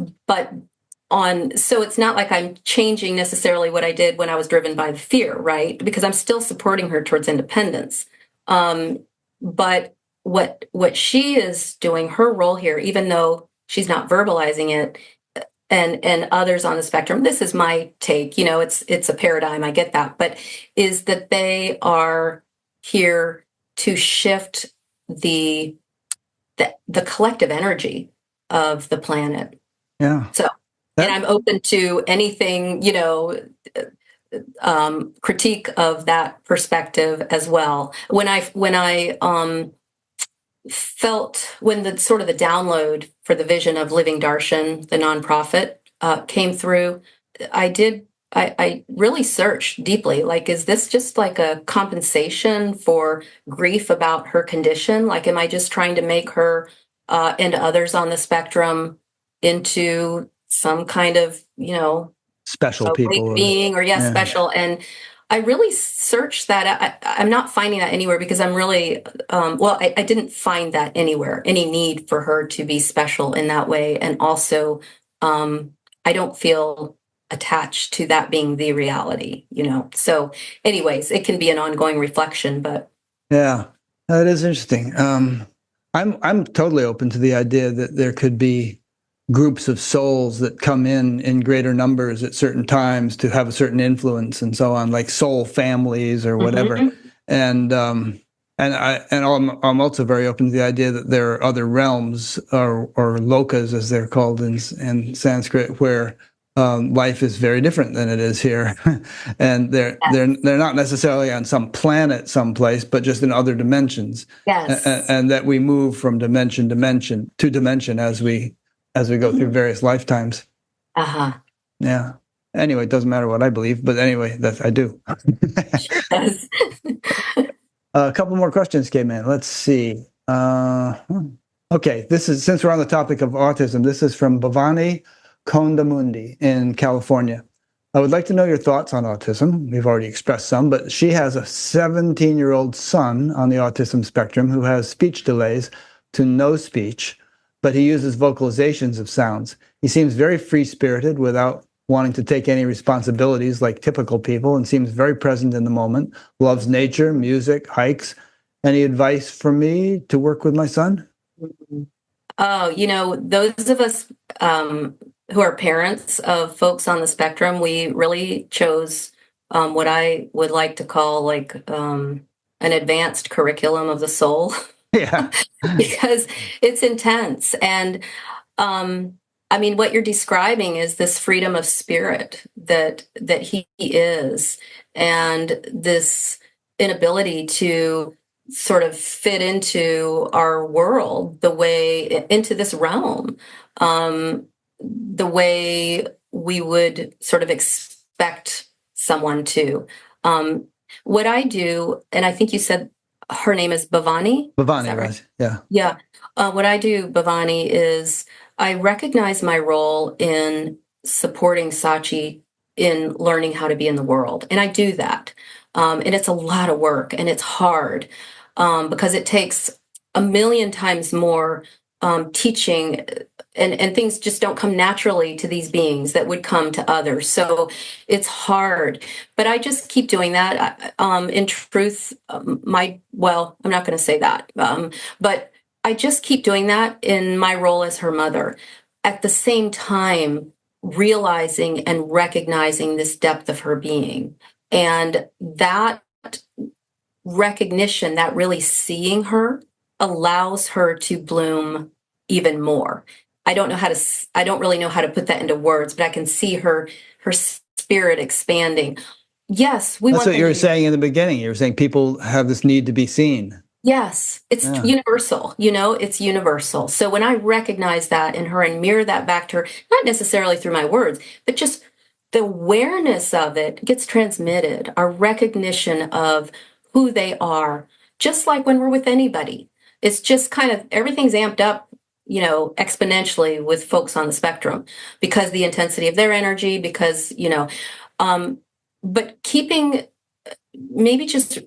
it's not like I'm changing necessarily what I did when I was driven by the fear, right? Because I'm still supporting her towards independence. But what she is doing, her role here, even though she's not verbalizing it, and others on the spectrum, this is my take, it's a paradigm, I get that, but is that they are here to shift the collective energy of the planet. Yeah. So, and I'm open to anything, critique of that perspective as well. When I felt, when the sort of the download for the vision of Living Darshan, the nonprofit, came through, I really searched deeply, like, is this just like a compensation for grief about her condition? Like, am I just trying to make her and others on the spectrum into some kind of, Special people. being, or special? And I really searched that. I'm not finding that anywhere, because I'm really, I didn't find that anywhere, any need for her to be special in that way. And also, I don't feel attached to that being the reality, So anyways, it can be an ongoing reflection, but. Yeah, that is interesting. I'm totally open to the idea that there could be groups of souls that come in greater numbers at certain times to have a certain influence and so on, like soul families or whatever. Mm-hmm. And I'm also very open to the idea that there are other realms or lokas, as they're called in Sanskrit, where life is very different than it is here, and they're not necessarily on some planet someplace, but just in other dimensions. Yes, and that we move from dimension to dimension as we go through various lifetimes. Uh-huh. Yeah. Anyway, it doesn't matter what I believe, but anyway, I do. Sure does. A couple more questions came in. Let's see. Okay, since we're on the topic of autism, this is from Bhavani Kondamundi in California. I would like to know your thoughts on autism. We've already expressed some, but she has a 17-year-old son on the autism spectrum who has speech delays to no speech, but he uses vocalizations of sounds. He seems very free-spirited without wanting to take any responsibilities like typical people, and seems very present in the moment, loves nature, music, hikes. Any advice for me to work with my son? Oh, those of us who are parents of folks on the spectrum, we really chose what I would like to call like an advanced curriculum of the soul. Yeah. Because it's intense. And I mean, what you're describing is this freedom of spirit that he is, and this inability to sort of fit into our world into this realm, the way we would sort of expect someone to. What I do, and I think you said Her name is Bhavani. Is Bhavani, that right? right? Yeah. Yeah. What I do, Bhavani, is I recognize my role in supporting Sachi in learning how to be in the world. And I do that. And it's a lot of work and it's hard because it takes a million times more teaching, and things just don't come naturally to these beings that would come to others. So it's hard, but I just keep doing that. In truth, I'm not going to say that, but I just keep doing that in my role as her mother. At the same time, realizing and recognizing this depth of her being. And that recognition, that really seeing her, allows her to bloom even more. I don't really know how to put that into words, but I can see her spirit expanding. Yes, we That's want what them you to were be. saying in the beginning. You were saying people have this need to be seen. Yes, it's Yeah. universal, it's universal. So when I recognize that in her and mirror that back to her, not necessarily through my words, but just the awareness of it gets transmitted, our recognition of who they are, just like when we're with anybody. It's just kind of everything's amped up, exponentially with folks on the spectrum because the intensity of their energy, um, but maybe just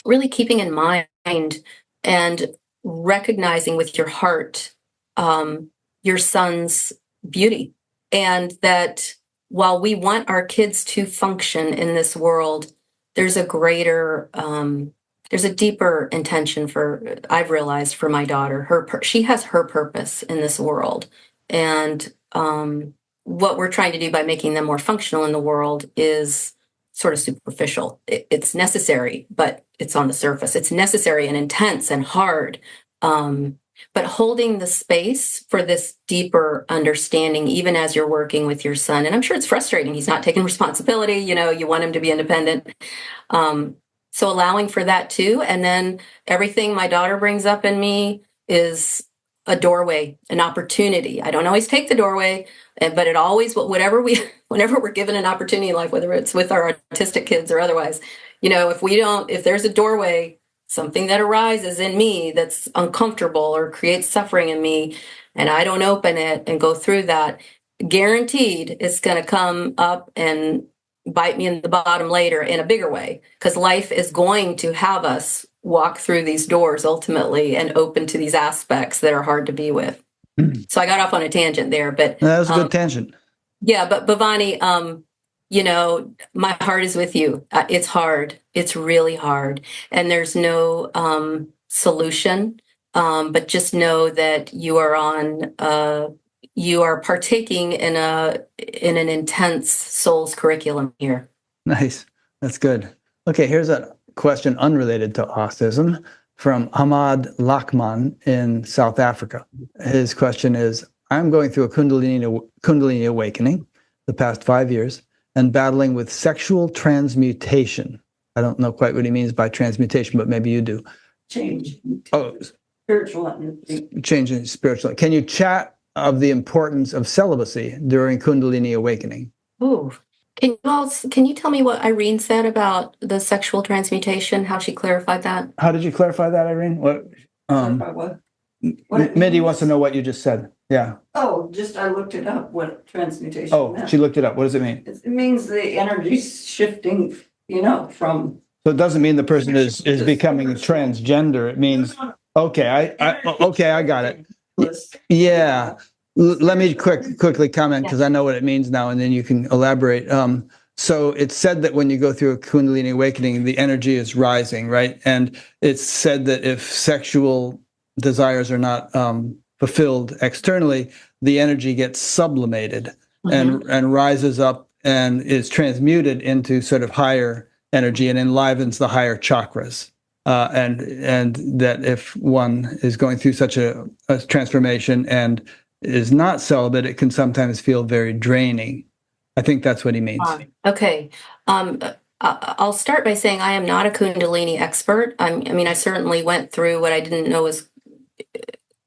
really keeping in mind and recognizing with your heart your son's beauty, and that while we want our kids to function in this world, there's a greater there's a deeper intention for, I've realized, for my daughter. She has her purpose in this world, and what we're trying to do by making them more functional in the world is sort of superficial. It's necessary, but it's on the surface. It's necessary and intense and hard. But holding the space for this deeper understanding, even as you're working with your son, and I'm sure it's frustrating. He's not taking responsibility. You want him to be independent. So allowing for that too. And then everything my daughter brings up in me is a doorway, an opportunity. I don't always take the doorway, but it always, whenever we're given an opportunity in life, whether it's with our autistic kids or otherwise, if there's a doorway, something that arises in me that's uncomfortable or creates suffering in me, and I don't open it and go through that, guaranteed it's going to come up and bite me in the bottom later in a bigger way, because life is going to have us walk through these doors ultimately and open to these aspects that are hard to be with. So I got off on a tangent there, but That was a good tangent. yeah, but Bhavani, my heart is with you. It's hard. It's really hard. And there's no solution. But just know that you are partaking in an intense soul's curriculum here. Nice. That's good. Okay, here's a question unrelated to autism from Ahmad Lakman in South Africa. His question is, I'm going through a Kundalini awakening the past 5 years and battling with sexual transmutation. I don't know quite what he means by transmutation, but maybe you do. Change. Oh, Spiritual energy. changing spiritual. Can you chat of the importance of celibacy during Kundalini awakening? Ooh. Can you tell me what Irene said about the sexual transmutation, how she clarified that? How did you clarify that, Irene? What? Clarify what? What it Mindy means? wants to know what you just said. Yeah. Oh, just I looked it up, what transmutation Oh, meant. she looked it up. What does it mean? It means the energy's shifting, from. So it doesn't mean the person is becoming transgender. It means, okay, I got it. Yeah. Let me quickly comment, because I know what it means now, and then you can elaborate. So it's said that when you go through a Kundalini awakening, the energy is rising, right? And it's said that if sexual desires are not fulfilled externally, the energy gets sublimated and rises up and is transmuted into sort of higher energy and enlivens the higher chakras. And that if one is going through such a transformation and is not celibate, it can sometimes feel very draining. I think that's what he means. Okay. I'll start by saying I am not a Kundalini expert. I certainly went through what I didn't know was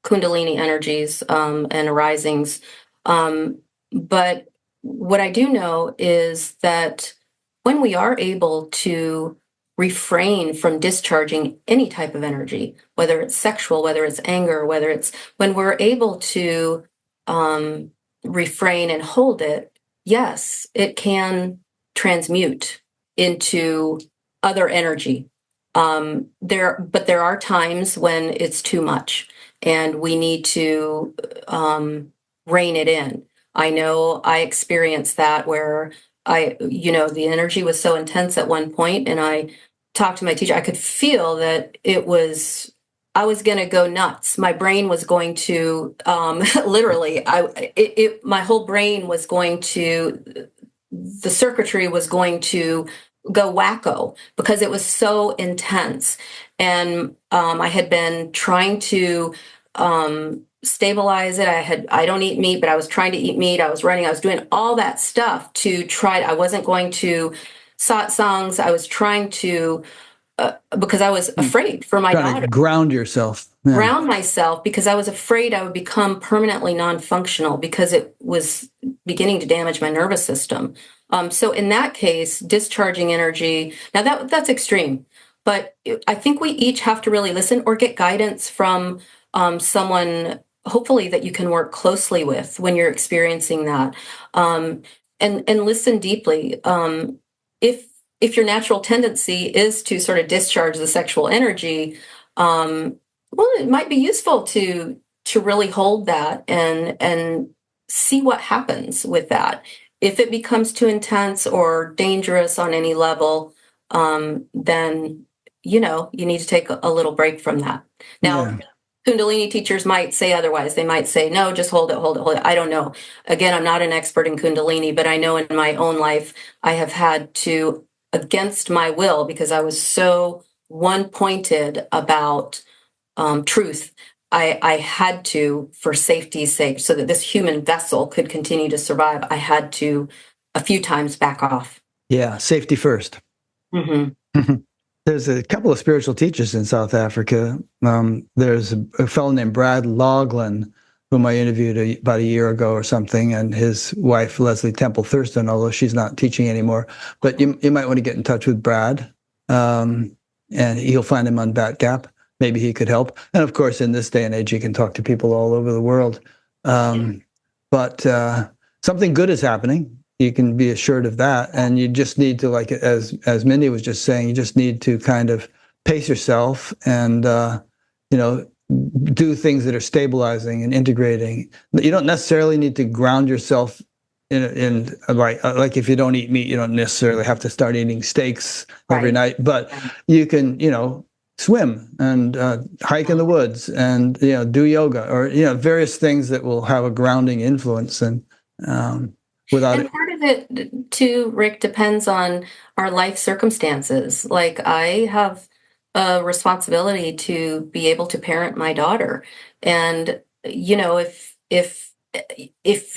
Kundalini energies and arisings. But what I do know is that when we are able to refrain from discharging any type of energy, whether it's sexual, whether it's anger, whether it's when we're able to refrain and hold it, yes, it can transmute into other energy. But there are times when it's too much and we need to rein it in. I know I experienced that where the energy was so intense at one point, and I talked to my teacher. I could feel that I was going to go nuts. My brain was going to, literally, my whole brain was going to, the circuitry was going to go wacko because it was so intense. And I had been trying to stabilize it. I don't eat meat, but I was trying to eat meat. I was running, I was doing all that stuff to try. I wasn't going to satsangs. I was trying to, because I was afraid for my Trying daughter. to ground yourself. Yeah. Ground myself because I was afraid I would become permanently non-functional because it was beginning to damage my nervous system. So in that case, discharging energy, now that's extreme, but I think we each have to really listen or get guidance from someone, hopefully that you can work closely with when you're experiencing that, and listen deeply. If your natural tendency is to sort of discharge the sexual energy, well, it might be useful to really hold that and see what happens with that. If it becomes too intense or dangerous on any level, then you need to take a little break from that. Now, Yeah. Kundalini teachers might say otherwise. They might say, no, just hold it, hold it, hold it. I don't know. Again, I'm not an expert in Kundalini, but I know in my own life, I have had to, against my will, because I was so one-pointed about truth, I had to, for safety's sake, so that this human vessel could continue to survive, I had to a few times back off. Yeah. Safety first. Mm-hmm. There's a couple of spiritual teachers in South Africa. There's a fellow named Brad Loughlin, whom I interviewed about a year ago or something, and his wife, Leslie Temple Thurston, although she's not teaching anymore. But you might want to get in touch with Brad, and you'll find him on Batgap. Maybe he could help. And of course, in this day and age, you can talk to people all over the world. But something good is happening. You can be assured of that. And you just need to, like, as Mindy was just saying, you just need to kind of pace yourself and, do things that are stabilizing and integrating. You don't necessarily need to ground yourself in like if you don't eat meat, you don't necessarily have to start eating steaks every night, but you can, swim and hike in the woods and do yoga or various things that will have a grounding influence and without and part of it too, Rick, depends on our life circumstances. Like I have a responsibility to be able to parent my daughter, and if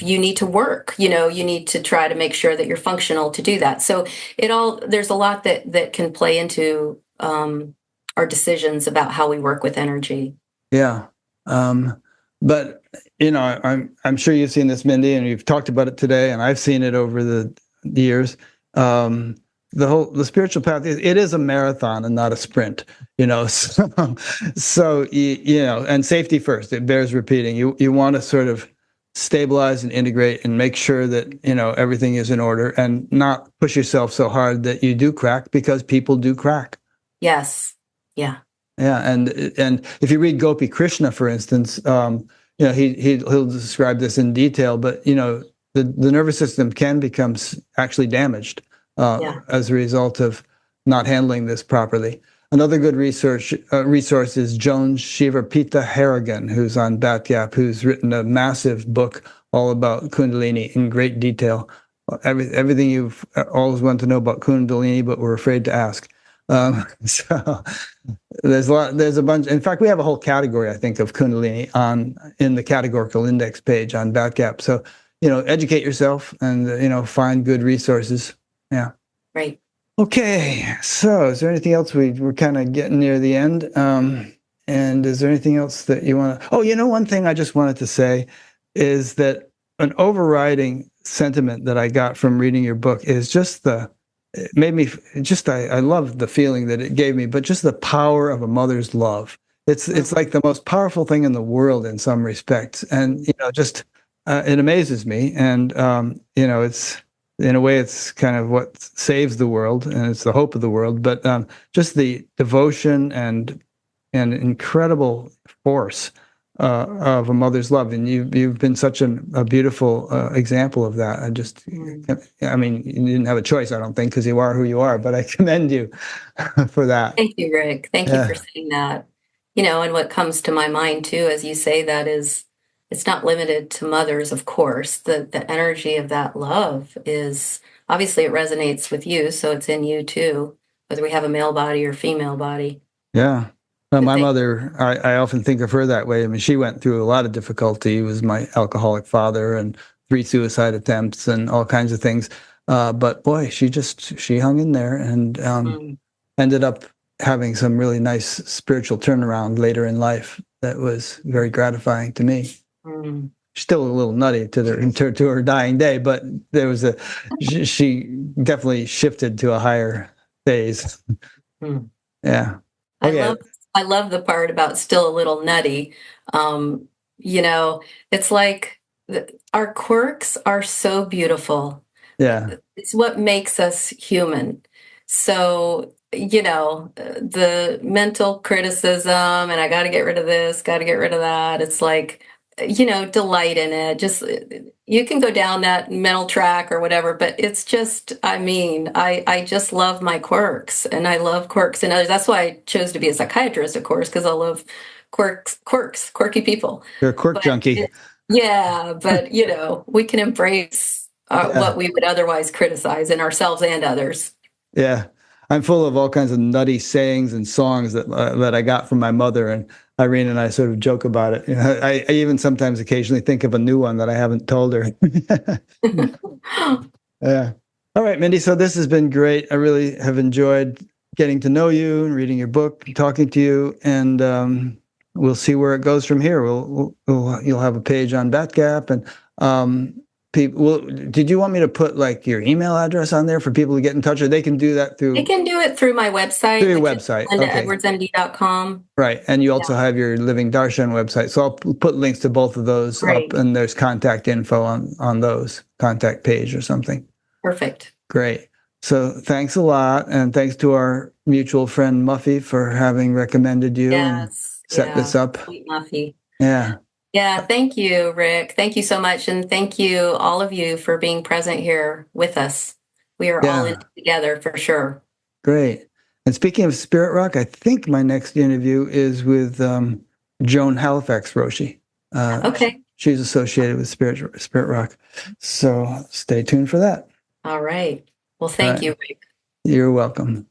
you need to work, you need to try to make sure that you're functional to do that. So there's a lot that can play into our decisions about how we work with energy. Yeah. But I'm sure you've seen this, Mindy, and you've talked about it today, and I've seen it over the years. The spiritual path, it is a marathon and not a sprint, so and safety first, it bears repeating. You want to sort of stabilize and integrate and make sure that, everything is in order and not push yourself so hard that you do crack, because people do crack. Yes. Yeah. Yeah. And if you read Gopi Krishna, for instance, he'll describe this in detail, but, the nervous system can become actually damaged as a result of not handling this properly. Another good resource is Joan Shiva-Pita Harrigan, who's on Batgap, who's written a massive book all about Kundalini in great detail. Everything you've always wanted to know about Kundalini, but were afraid to ask. So there's a bunch. In fact, we have a whole category, I think, of Kundalini in the categorical index page on Batgap. So, educate yourself and, find good resources. Yeah. Right. Okay. So is there anything else? We're kind of getting near the end. And is there anything else that you want to, one thing I just wanted to say is that an overriding sentiment that I got from reading your book is just the it made me just, I love the feeling that it gave me, but just the power of a mother's love. It's like the most powerful thing in the world in some respects. And, just, it amazes me. And, it's, in a way, it's kind of what saves the world, and it's the hope of the world. But just the devotion and incredible force of a mother's love, and you've been such a beautiful example of that. I mean, you didn't have a choice, I don't think, because you are who you are. But I commend you for that. Thank you, Rick. Thank you Yeah. for saying that. And what comes to my mind too, as you say that, is it's not limited to mothers, of course. The energy of that love is obviously it resonates with you, so it's in you too, whether we have a male body or female body. Yeah. Well, So my thank- mother, I often think of her that way. I mean, she went through a lot of difficulty. He was my alcoholic father, and 3 suicide attempts and all kinds of things. But boy, she hung in there, and Mm, ended up having some really nice spiritual turnaround later in life that was very gratifying to me. mm. Still a little nutty to her dying day, but there was she definitely shifted to a higher phase. Mm. Yeah. I Okay. love the part about still a little nutty. Um, it's like our quirks are so beautiful. Yeah. It's what makes us human. So, the mental criticism and I got to get rid of this, got to get rid of that. It's like, delight in it. Just you can go down that mental track or whatever, but it's just, I mean, I just love my quirks, and I love quirks in others. That's why I chose to be a psychiatrist, of course, because I love quirky people. You're a quirk But junkie. yeah, but we can embrace Yeah. what we would otherwise criticize in ourselves and others. Yeah. I'm full of all kinds of nutty sayings and songs that I got from my mother, and Irene and I sort of joke about it. I even sometimes occasionally think of a new one that I haven't told her. Yeah. All right, Mindy. So this has been great. I really have enjoyed getting to know you and reading your book, talking to you, and we'll see where it goes from here. You'll have a page on Batgap, and people. Did you want me to put like your email address on there for people to get in touch, or they can do that through? They can do it through my website. Through your which is website. Okay. LindaEdwardsMD.com. Right. And you also have your Living Darshan website. So I'll put links to both of those Great. up, and there's contact info on those, contact page or something. Perfect. Great. So thanks a lot. And thanks to our mutual friend Muffy for having recommended you and Yes. set this up. Sweet Muffy. Yeah. Yeah. Thank you, Rick. Thank you so much. And thank you, all of you, for being present here with us. We are all in it together for sure. Great. And speaking of Spirit Rock, I think my next interview is with Joan Halifax Roshi. Okay. She's associated with Spirit Rock. So stay tuned for that. All right. Well, thank you, Rick. You're welcome.